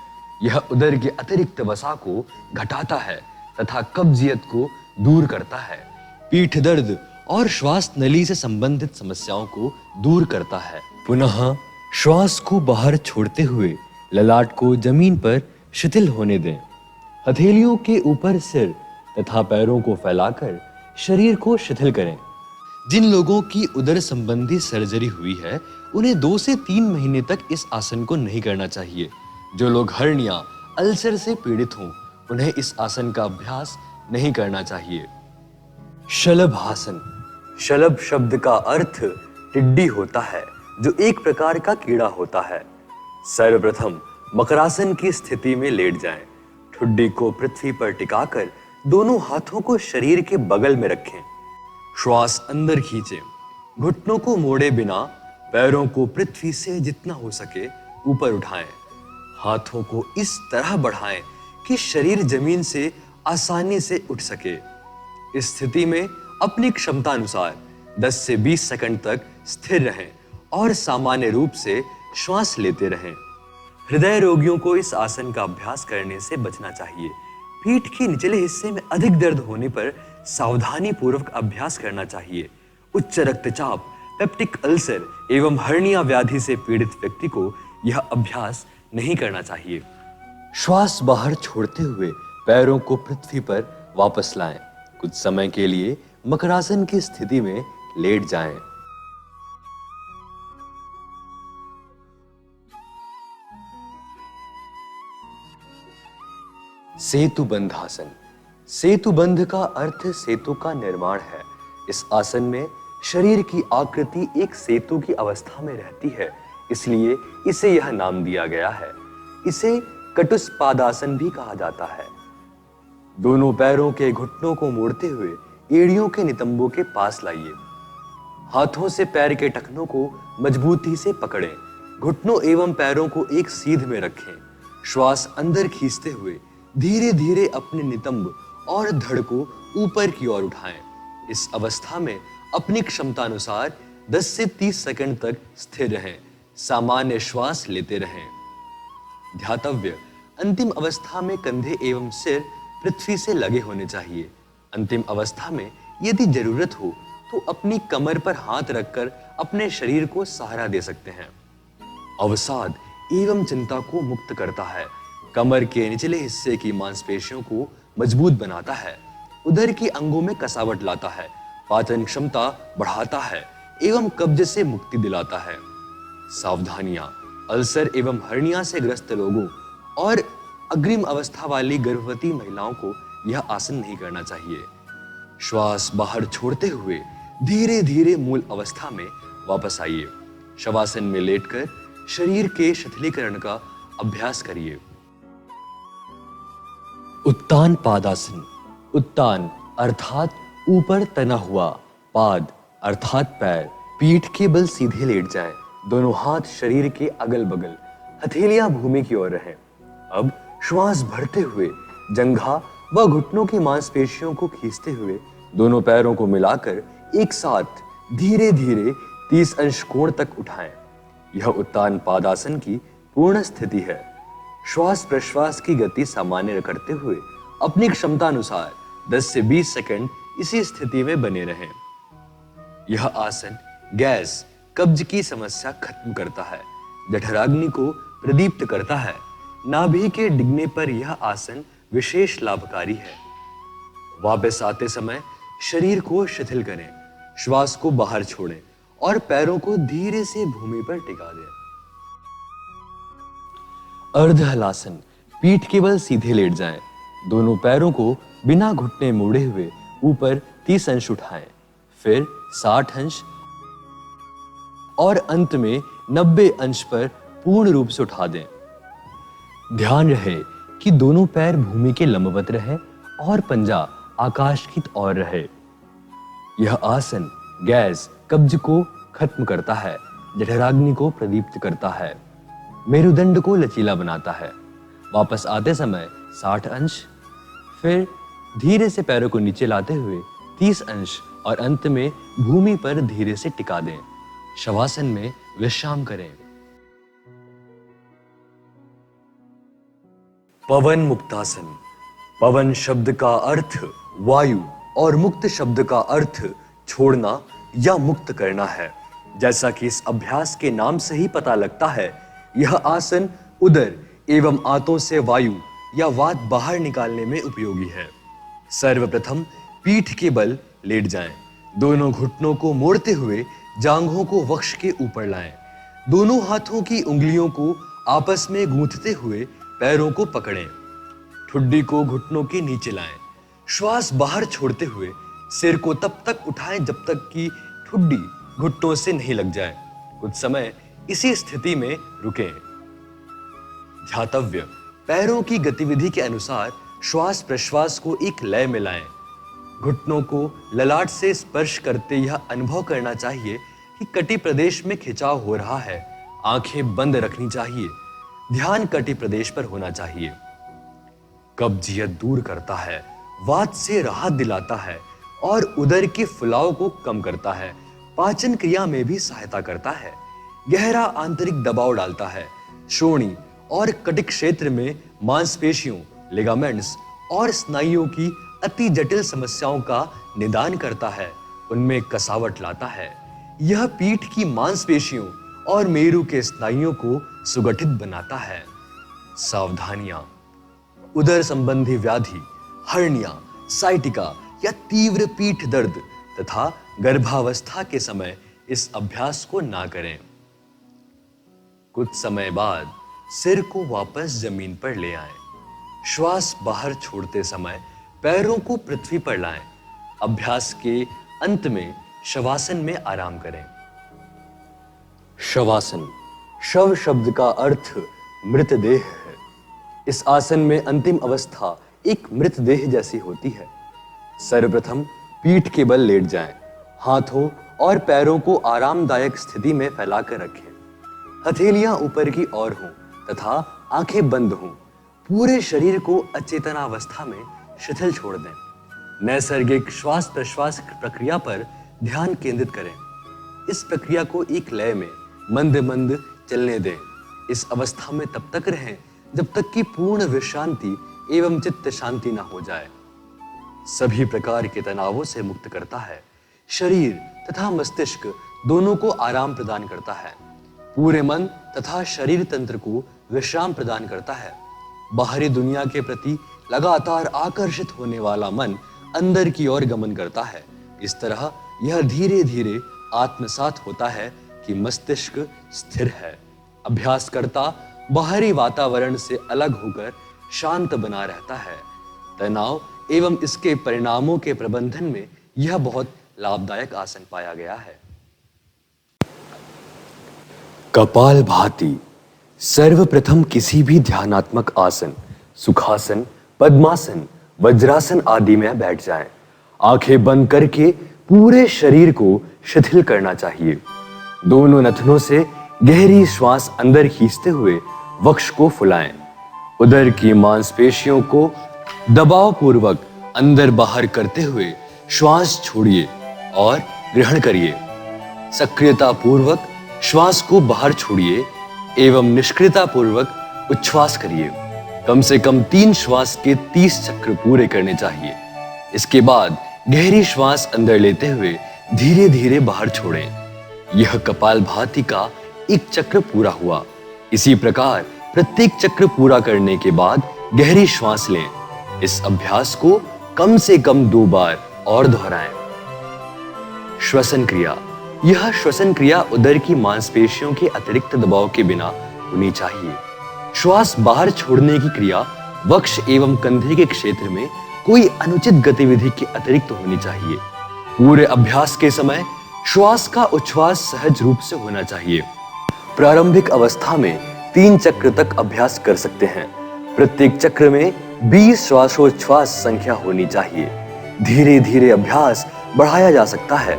यह उदर के अतिरिक्त वसा को घटाता है तथा कब्जियत को दूर करता है। पीठ दर्द और श्वास नली से संबंधित समस्याओं को दूर करता है। पुनः श्वास को बाहर छोड़ते हुए ललाट को जमीन पर शिथिल होने दें। हथेलियों के ऊपर सिर तथा पैरों को फैलाकर शरीर को शिथिल करें। जिन लोगों की उदर संबंधी सर्जरी हुई है, उन्हें 2 से 3 महीने तक इस आसन को नहीं करना चाहिए। जो लोग हर्निया, अल्सर से पीड़ित हों, उन्हें इस आसन का अभ्यास नहीं करना चाहिए। शलभासन। शलभ शब्द का अर्थ टिड्डी होता है, जो एक प्रकार का कीड़ा होता है। सर्वप्रथम मकरासन की स्थिति में लेट जाएं। ठुड्डी को पृथ्वी पर टिकाकर दोनों हाथों को शरीर के बगल में रखें। श्वास अंदर खींचें। घुटनों को मोड़े बिना पैरों को पृथ्वी से जितना हो सके ऊपर उठाएं। हाथों को इस तरह बढ़ाएं कि शरीर जमीन से आसानी से उठ सके। इस स्थिति में अपनी क्षमता अनुसार 10 से 20 सेकंड तक स्थिर रहें और सामान्य रूप से श्वास लेते रहें। हृदय रोगियों को इस आसन का अभ्यास करने से बचना चाहिए। पीठ के निचले हिस्से में अधिक दर्द होने पर सावधानी पूर्वक अभ्यास करना चाहिए। उच्च रक्तचाप, पेप्टिक अल्सर एवं हर्निया व्याधि से पीड़ित व्यक्ति को यह अभ्यास नहीं करना चाहिए। श्वास बाहर छोड़ते हुए पैरों को पृथ्वी पर वापस लाएं। कुछ समय के लिए मकरासन की स्थिति में लेट जाएं। सेतुबंध आसन। सेतुबंध का अर्थ सेतु का निर्माण है। इस आसन में शरीर की आकृति एक सेतु की अवस्था में रहती है, इसलिए इसे यह नाम दिया गया है। इसे कटुस्पादासन भी कहा जाता है। दोनों पैरों के घुटनों को मोड़ते हुए एड़ियों के नितंबों के पास लाइए। हाथों से पैर के टखनों को मजबूती से पकड़ें। घुटनों एवं पैरों को एक सीध में रखें। श्वास अंदर खींचते हुए धीरे धीरे अपने नितंब और धड़ को ऊपर की ओर उठाएं। इस अवस्था में अपनी क्षमता अनुसार 10 से 30 सेकंड तक स्थिर रहें। सामान्य श्वास लेते रहें। ध्यातव्य, अंतिम अवस्था में कंधे एवं सिर पृथ्वी से लगे होने चाहिए। अंतिम अवस्था में यदि जरूरत हो तो अपनी कमर पर हाथ रखकर अपने शरीर को सहारा दे सकते हैं। अवसाद एवं चिंता को मुक्त करता है। कमर के निचले हिस्से की मांसपेशियों को मजबूत बनाता है। उदर की अंगों में कसावट लाता है। पाचन क्षमता बढ़ाता है एवं कब्ज से मुक्ति दिलाता है। सावधानियां, अल्सर एवं हर्निया से ग्रस्त लोगों और अग्रिम अवस्था वाली गर्भवती महिलाओं को यह आसन नहीं करना चाहिए। श्वास बाहर छोड़ते हुए धीरे धीरे मूल अवस्था में वापस आइए। शवासन में लेटकर शरीर के शिथिलीकरण का अभ्यास करिए। उत्तान पादासन। उत्तान अर्थात ऊपर तना हुआ, पाद अर्थात पैर। पीठ के बल सीधे लेट जाएं। दोनों हाथ शरीर के अगल बगल, हथेलियां भूमि की ओर रहें। अब श्वास भरते हुए जंघा व घुटनों की मांसपेशियों को खींचते हुए दोनों पैरों को मिलाकर एक साथ धीरे धीरे 30 अंश कोण तक उठाएं। यह उत्तान पादासन की पूर्ण स्थिति है। श्वास प्रश्वास की गति सामान्य करते हुए अपनी क्षमता अनुसार 10 से 20 सेकंड इसी स्थिति में बने रहें। यह आसन गैस कब्ज की समस्या खत्म करता है, जठराग्नि को प्रदीप्त करता है। नाभि के डिगने पर यह आसन विशेष लाभकारी है। वापस आते समय शरीर को शिथिल करें, श्वास को बाहर छोड़ें और पैरों को धीरे से भूमि पर टिका दें। अर्ध हलासन, पीठ के बल सीधे लेट जाएं। दोनों पैरों को बिना घुटने मोड़े हुए ऊपर 30 अंश उठाएं, फिर 60 अंश और अंत में 90 अंश पर पूर्ण रूप से उठा दें। ध्यान रहे कि दोनों पैर भूमि के लंबवत रहे और पंजा आकाश की ओर रहे। यह आसन गैस कब्ज को खत्म करता है, जठराग्नि को प्रदीप्त करता है, मेरुदंड को लचीला बनाता है। वापस आते समय 60 अंश, फिर धीरे से पैरों को नीचे लाते हुए 30 अंश और अंत में भूमि पर धीरे से टिका दें। शवासन में विश्राम करें। पवन मुक्तासन। पवन शब्द का अर्थ वायु और मुक्त शब्द का अर्थ छोड़ना या मुक्त करना है। जैसा कि इस अभ्यास के नाम से ही पता लगता है, यह आसन उदर एवं आंतों से वायु या वात बाहर निकालने में उपयोगी है। सर्वप्रथम पीठ के बल लेट जाएं। दोनों घुटनों को मोड़ते हुए जांघों को वक्ष के ऊपर लाएं। दोनों हाथों की उंगलियों को आपस में गूंथते हुए पैरों को पकड़ें। ठुड्डी को घुटनों के नीचे लाएं। श्वास बाहर छोड़ते हुए सिर को तब तक उठाएं जब तक कि ठुड्डी घुटनों से नहीं लग जाए। कुछ समय इसी स्थिति में रुकें। ध्यातव्य, पैरों की गतिविधि के अनुसार श्वास प्रश्वास को एक लय में लाएं। घुटनों को ललाट से स्पर्श करते यह अनुभव करना चाहिए कि कटी प्रदेश में खिंचाव हो रहा है। आंखें बंद रखनी चाहिए। ध्यान कटी प्रदेश पर होना चाहिए। कब्जियत दूर करता है, वात से राहत दिलाता है और उदर के फुलाव को कम करता है। पाचन क्रिया में भी सहायता करता है। गहरा आंतरिक दबाव डालता है। श्रोणि और कटिक क्षेत्र में मांसपेशियों, लिगामेंट्स और स्नायुओं की अति जटिल समस्याओं का निदान करता है। उनमें कसावट लाता है। यह पीठ की मांसपेशियों और मेरु के स्नायुओं को सुगठित बनाता है। सावधानियां, उदर संबंधी व्याधि, हर्निया, साइटिका या तीव्र पीठ दर्द तथा गर्भावस्था के समय इस अभ्यास को ना करें। कुछ समय बाद सिर को वापस जमीन पर ले आएं। श्वास बाहर छोड़ते समय पैरों को पृथ्वी पर लाएं। अभ्यास के अंत में शवासन में आराम करें। शवासन, शव शब्द का अर्थ मृतदेह है। इस आसन में अंतिम अवस्था एक मृतदेह जैसी होती है। सर्वप्रथम पीठ के बल लेट जाएं। हाथों और पैरों को आरामदायक स्थिति में फैलाकर रखें। हथेलियां ऊपर की ओर हों तथा आंखें बंद हों। पूरे शरीर को अचेतनावस्था में शिथिल छोड़ दें। नैसर्गिक श्वास प्रश्वास प्रक्रिया पर ध्यान केंद्रित करें। इस प्रक्रिया को एक लय में मंद मंद चलने दें। इस अवस्था में तब तक रहें जब तक कि पूर्ण विश्रांति एवं चित्त शांति न हो जाए। सभी प्रकार के तनावों से मुक्त करता है। शरीर तथा मस्तिष्क दोनों को आराम प्रदान करता है। पूरे मन तथा शरीर तंत्र को विश्राम प्रदान करता है। बाहरी दुनिया के प्रति लगातार आकर्षित होने वाला मन अंदर की ओर गमन करता है। इस तरह यह धीरे धीरे आत्मसात होता है कि मस्तिष्क स्थिर है। अभ्यासकर्ता बाहरी वातावरण से अलग होकर शांत बना रहता है। तनाव एवं इसके परिणामों के प्रबंधन में यह बहुत लाभदायक आसन पाया गया है। कपालभाति, सर्वप्रथम किसी भी ध्यानात्मक आसन, सुखासन, पद्मासन, वज्रासन आदि में बैठ जाएं। आंखें बंद करके पूरे शरीर को शिथिल करना चाहिए। दोनों नथनों से गहरी श्वास अंदर खींचते हुए वक्ष को फुलाएं। उदर की मांसपेशियों को दबाव पूर्वक अंदर बाहर करते हुए श्वास छोड़िए और ग्रहण करिए। सक्रियता पूर्वक श्वास को बाहर छोड़िए एवं निष्क्रियता पूर्वक उच्छ्वास करिए। कम से कम 3 श्वास के 30 चक्र पूरे करने चाहिए। इसके बाद गहरी श्वास अंदर लेते हुए धीरे धीरे बाहर छोड़ें। यह कपालभाति का एक चक्र पूरा हुआ। इसी प्रकार प्रत्येक चक्र पूरा करने के बाद गहरी श्वास लें। इस अभ्यास को कम से कम 2 बार और दोहराएं। श्वसन क्रिया। यह श्वसन क्रिया उदर की मांसपेशियों के अतिरिक्त दबाव के बिना होनी चाहिए। श्वास बाहर छोड़ने की क्रिया वक्ष एवं कंधे के क्षेत्र में कोई अनुचित गतिविधि के अतिरिक्त होनी चाहिए। पूरे अभ्यास के समय श्वास का उच्छ्वास सहज रूप से होना चाहिए। प्रारंभिक अवस्था में 3 चक्र तक अभ्यास कर सकते हैं। प्रत्येक चक्र में 20 श्वासोच्छ्वास संख्या होनी चाहिए। धीरे धीरे अभ्यास बढ़ाया जा सकता है।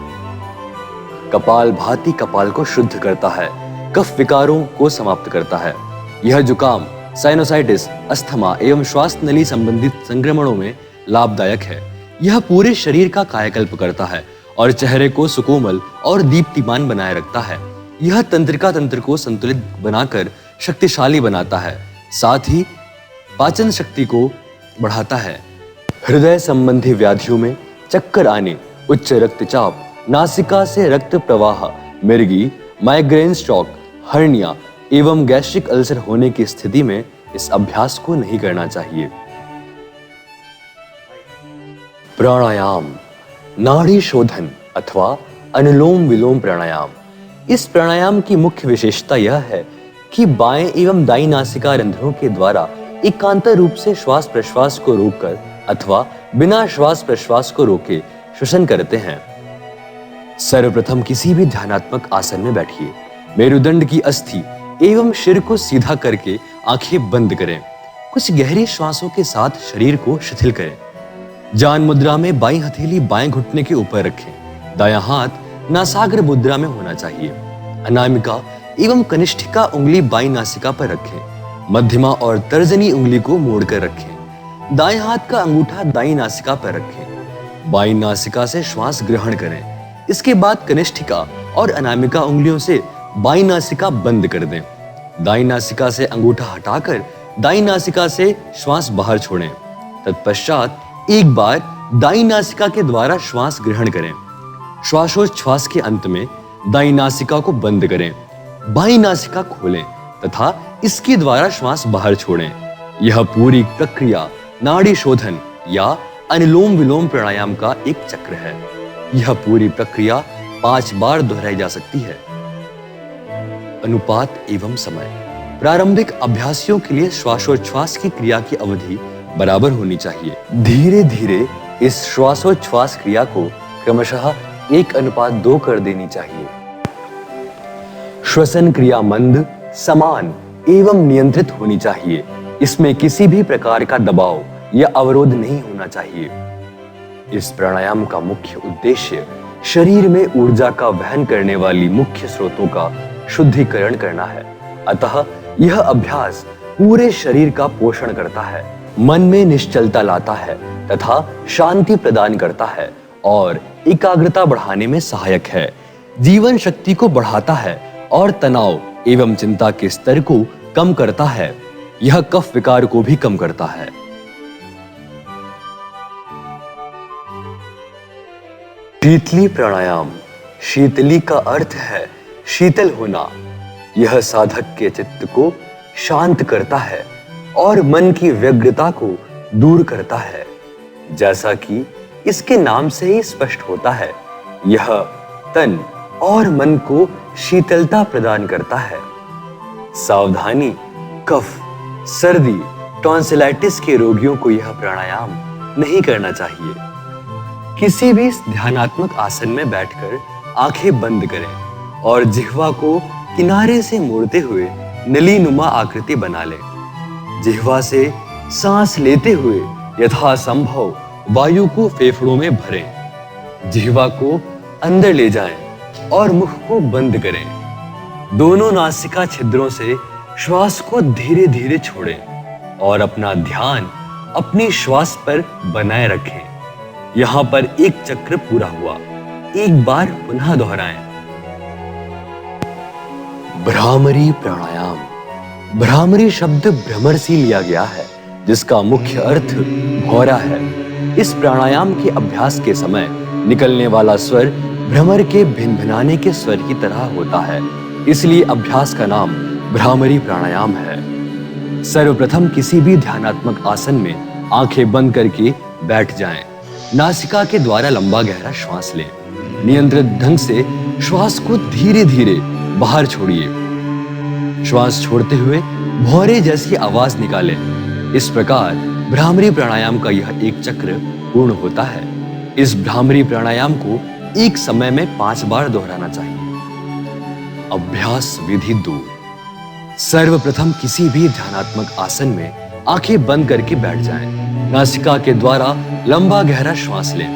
कपालभाति कपाल को शुद्ध करता है, कफ विकारों को समाप्त करता है। यह जुकाम, साइनोसाइटिस, अस्थमा एवं श्वास नली संबंधित संक्रमणों में लाभदायक है। यह पूरे शरीर का कायाकल्प करता है और चेहरे को सुकोमल और दीप्तिमान बनाए रखता है। यह तंत्रिका तंत्र को संतुलित बनाकर शक्तिशाली बनाता है, साथ ही पाचन शक्ति को बढ़ाता है। हृदय संबंधी व्याधियों में चक्कर आने, उच्च रक्तचाप, नासिका से रक्त प्रवाह, मिर्गी, माइग्रेन स्ट्रोक, हर्निया एवं गैस्ट्रिक अल्सर होने की स्थिति में इस अभ्यास को नहीं करना चाहिए। प्राणायाम, नाड़ी शोधन अथवा अनुलोम विलोम प्राणायाम। इस प्राणायाम की मुख्य विशेषता यह है कि बाएं एवं दाईं नासिका रंध्रों के द्वारा एकांतर रूप से श्वास प्रश्वास को रोककर अथवा बिना श्वास प्रश्वास को रोके श्वसन करते हैं। सर्वप्रथम किसी भी ध्यानात्मक आसन में बैठिए। मेरुदंड की अस्थि एवं सिर को सीधा करके आंखें बंद करें। कुछ गहरी श्वासों के साथ शरीर को शिथिल करें। जान मुद्रा में बाईं हथेली बाएं घुटने के ऊपर रखें। दायां हाथ नासाग्र मुद्रा में होना चाहिए। अनामिका एवं कनिष्ठिका उंगली बाईं नासिका पर रखें। मध्यमा और तर्जनी उंगली को मोड़कर रखें। दाएं हाथ का अंगूठा दाईं नासिका पर रखें। बाईं नासिका से श्वास ग्रहण करें। इसके बाद कनिष्ठिका और अनामिका उंगलियों से बाईं नासिका बंद कर दें। दाईं नासिका से अंगूठा हटाकर दाईं नासिका से श्वास बाहर छोड़ें। तत्पश्चात एक बार दाईं नासिका के द्वारा श्वास ग्रहण करें। श्वासोच्छ्वास के अंत में दाईं नासिका को बंद करें। बाईं नासिका खोलें तथा इसके द्वारा श्वास बाहर छोड़ें। यह पूरी प्रक्रिया नाड़ी शोधन या अनुलोम विलोम प्राणायाम का एक चक्र है। यह पूरी प्रक्रिया 5 बार दोहराई जा सकती है। अनुपात एवं समय। प्रारंभिक अभ्यासियों के लिए श्वासोच्छ्वास की क्रिया की अवधि बराबर होनी चाहिए। धीरे धीरे इस श्वासोच्छ्वास क्रिया को क्रमशः 1:2 कर देनी चाहिए। श्वसन क्रिया मंद, समान एवं नियंत्रित होनी चाहिए। इसमें किसी भी प्रकार का दबाव या अवरोध नहीं होना चाहिए। इस प्राणायाम का मुख्य उद्देश्य शरीर में ऊर्जा का वहन करने वाली मुख्य स्रोतों का शुद्धिकरण करना है। अतः यह अभ्यास पूरे शरीर का पोषण करता है, मन में निश्चलता लाता है तथा शांति प्रदान करता है और एकाग्रता बढ़ाने में सहायक है। जीवन शक्ति को बढ़ाता है और तनाव एवं चिंता के स्तर को कम करता है। यह कफ विकार को भी कम करता है। शीतली प्राणायाम। शीतली का अर्थ है शीतल होना। यह साधक के चित्त को शांत करता है और मन की व्यग्रता को दूर करता है। जैसा कि इसके नाम से ही स्पष्ट होता है, यह तन और मन को शीतलता प्रदान करता है। सावधानी, कफ, सर्दी, टॉन्सिलाइटिस के रोगियों को यह प्राणायाम नहीं करना चाहिए। किसी भी ध्यानात्मक आसन में बैठकर आंखें बंद करें और जिह्वा को किनारे से मोड़ते हुए नलीनुमा आकृति बना लें। जिह्वा से सांस लेते हुए यथासंभव वायु को फेफड़ों में भरें। जिह्वा को अंदर ले जाएं और मुख को बंद करें। दोनों नासिका छिद्रों से श्वास को धीरे धीरे छोड़ें और अपना ध्यान अपनी श्वास पर बनाए रखें। यहां पर एक चक्र पूरा हुआ। एक बार पुनः दोहराएं। भ्रामरी प्राणायाम। भ्रामरी शब्द भ्रमर से लिया गया है, जिसका मुख्य अर्थ भौरा है। इस प्राणायाम के अभ्यास के समय निकलने वाला स्वर भ्रमर के भिनभिनाने के स्वर की तरह होता है, इसलिए अभ्यास का नाम भ्रामरी प्राणायाम है। सर्वप्रथम किसी भी ध्यानात्मक आसन में आंखें बंद करके बैठ जाएं। नासिका के द्वारा लंबा गहरा श्वास लें। नियंत्रित ढंग से श्वास को धीरे धीरे बाहर छोड़िए। श्वास छोड़ते हुए भौरे जैसी आवाज निकालें। इस प्रकार भ्रामरी प्राणायाम का यह एक चक्र पूर्ण होता है। इस भ्रामरी प्राणायाम को एक समय में 5 बार दोहराना चाहिए। अभ्यास विधि 2। सर्वप्रथम किसी भी ध्यानात्मक आसन में आंखें बंद करके बैठ जाएं। नासिका के द्वारा लंबा गहरा श्वास लें।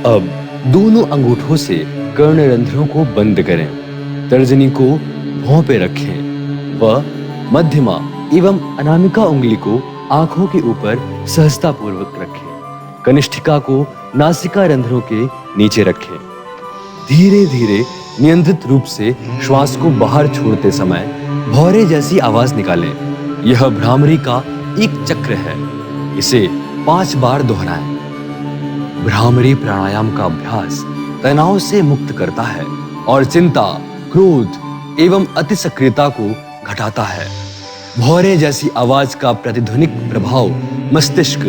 अब दोनों अंगूठों से कर्णरंध्रों को बंद करें। तर्जनी को भौं पे रखें व मध्यमा एवं अनामिका उंगली को आंखों के ऊपर सहजता पूर्वक रखें। कनिष्ठिका को नासिका रंध्रों के नीचे रखें। धीरे धीरे नियंत्रित रूप से श्वास को बाहर छोड़ते समय भौरे जैसी आवाज निकालें। यह भ्रामरी का एक चक्र है। इसे 5 बार दोहराएं। भ्रामरी प्राणायाम का अभ्यास तनाव से मुक्त करता है और चिंता, क्रोध एवं अति सक्रियता को घटाता है। भौरे जैसी आवाज का प्रतिध्वनिक प्रभाव मस्तिष्क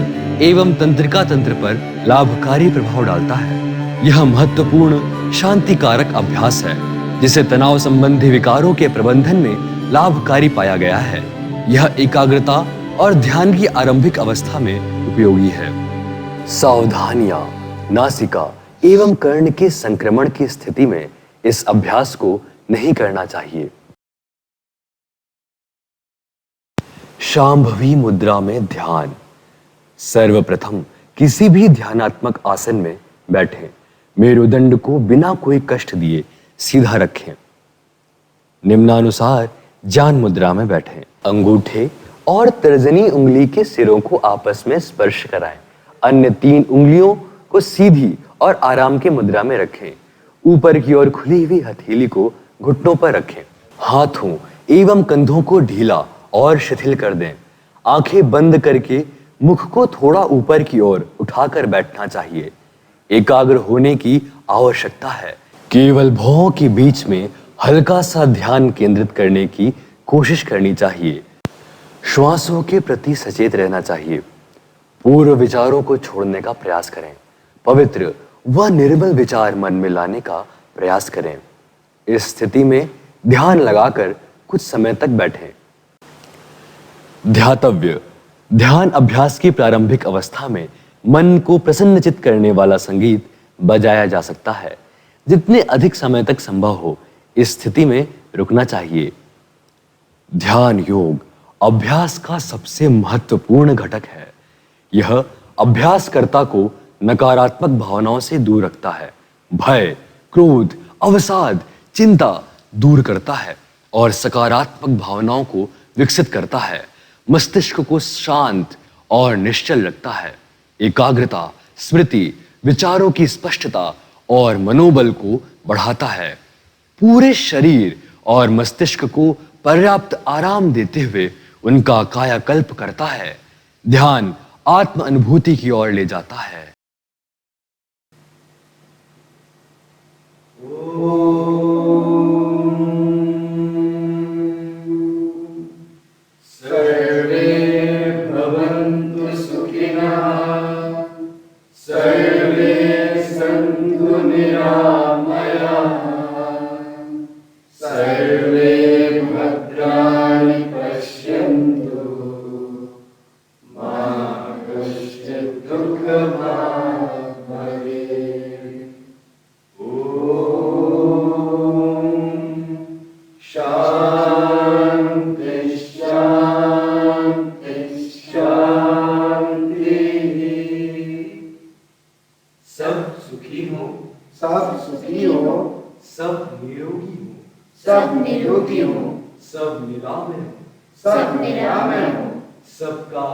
एवं तंत्रिका तंत्र पर लाभकारी प्रभाव डालता है। यह महत्वपूर्ण शांतिकारक अभ्यास है जिसे तनाव संबंधी विकारों के प्रबंधन में लाभकारी पाया गया है। यह एकाग्रता और ध्यान की आरंभिक अवस्था में उपयोगी है। सावधानियां। नासिका एवं कर्ण के संक्रमण की स्थिति में इस अभ्यास को नहीं करना चाहिए। शांभवी मुद्रा में ध्यान। सर्वप्रथम किसी भी ध्यानात्मक आसन में बैठें। मेरुदंड को बिना कोई कष्ट दिए सीधा रखें। निम्नानुसार ज्ञान मुद्रा में बैठें। अंगूठे और तर्जनी उंगली के सिरों को आपस में स्पर्श कराएं। अन्य 3 उंगलियों को सीधी और आराम की मुद्रा में रखें। ऊपर की ओर खुली हुई हथेली को घुटनों पर रखें। हाथों एवं कंधों को ढीला और शिथिल कर दें। आंखें बंद करके मुख को थोड़ा ऊपर की ओर उठाकर बैठना चाहिए। एकाग्र होने की आवश्यकता है। केवल भौं के बीच में हल्का सा ध्यान केंद्रित करने की कोशिश करनी चाहिए। श्वासों के प्रति सचेत रहना चाहिए। पूर्व विचारों को छोड़ने का प्रयास करें। पवित्र व निर्मल विचार मन में लाने का प्रयास करें। इस स्थिति में ध्यान लगाकर कुछ समय तक बैठें। ध्यातव्य। ध्यान अभ्यास की प्रारंभिक अवस्था में मन को प्रसन्नचित्त करने वाला संगीत बजाया जा सकता है। जितने अधिक समय तक संभव हो इस स्थिति में रुकना चाहिए। ध्यान योग अभ्यास का सबसे महत्वपूर्ण घटक है। यह अभ्यासकर्ता को नकारात्मक भावनाओं से दूर रखता है। भय, क्रोध, अवसाद, चिंता दूर करता है और सकारात्मक भावनाओं को विकसित करता है। मस्तिष्क को शांत और निश्चल रखता है। एकाग्रता, स्मृति, विचारों की स्पष्टता और मनोबल को बढ़ाता है। पूरे शरीर और मस्तिष्क को पर्याप्त आराम देते हुए उनका कायाकल्प करता है। ध्यान आत्म अनुभूति की ओर ले जाता है। सर्वे भवन्तु सुखिनः, सर्वे सन्तु निरामयाः, सर्वे भद्राणि पश्यन्तु, मा कश्चित् दुःखभाग् भवेत्। शांति शांति शांति। सब सुखी हो, सब सुखी हो, सब निरोगी हो, सब निरोगी हो, सब निरामय हो, सब निरामय हो, सबका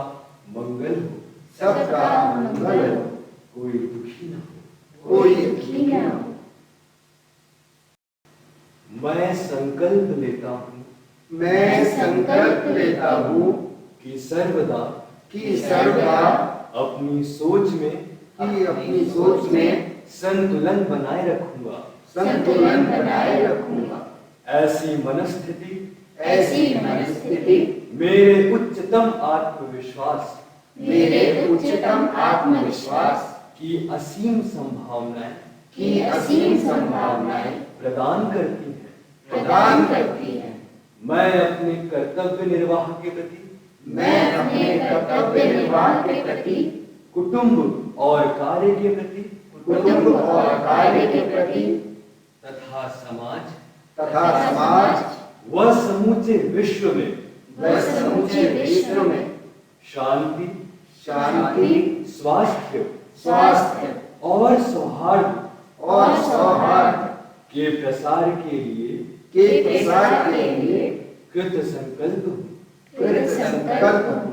मंगल हो, सबका मंगल हो, कोई दुखी न हो, कोई दुखी न हो। मैं संकल्प लेता हूँ, मैं संकल्प लेता हूँ कि सर्वदा अपनी सोच में संतुलन बनाए रखूंगा। ऐसी मनस्थिति मेरे उच्चतम आत्मविश्वास की असीम संभावनाएं प्रदान करती हैं। मैं अपने कर्तव्य निर्वाह के प्रति कुटुंब और कार्य के प्रति तथा समाज व समूचे विश्व में शांति, स्वास्थ्य और सौहार्द के प्रसार के लिए कृत संकल्प हूँ।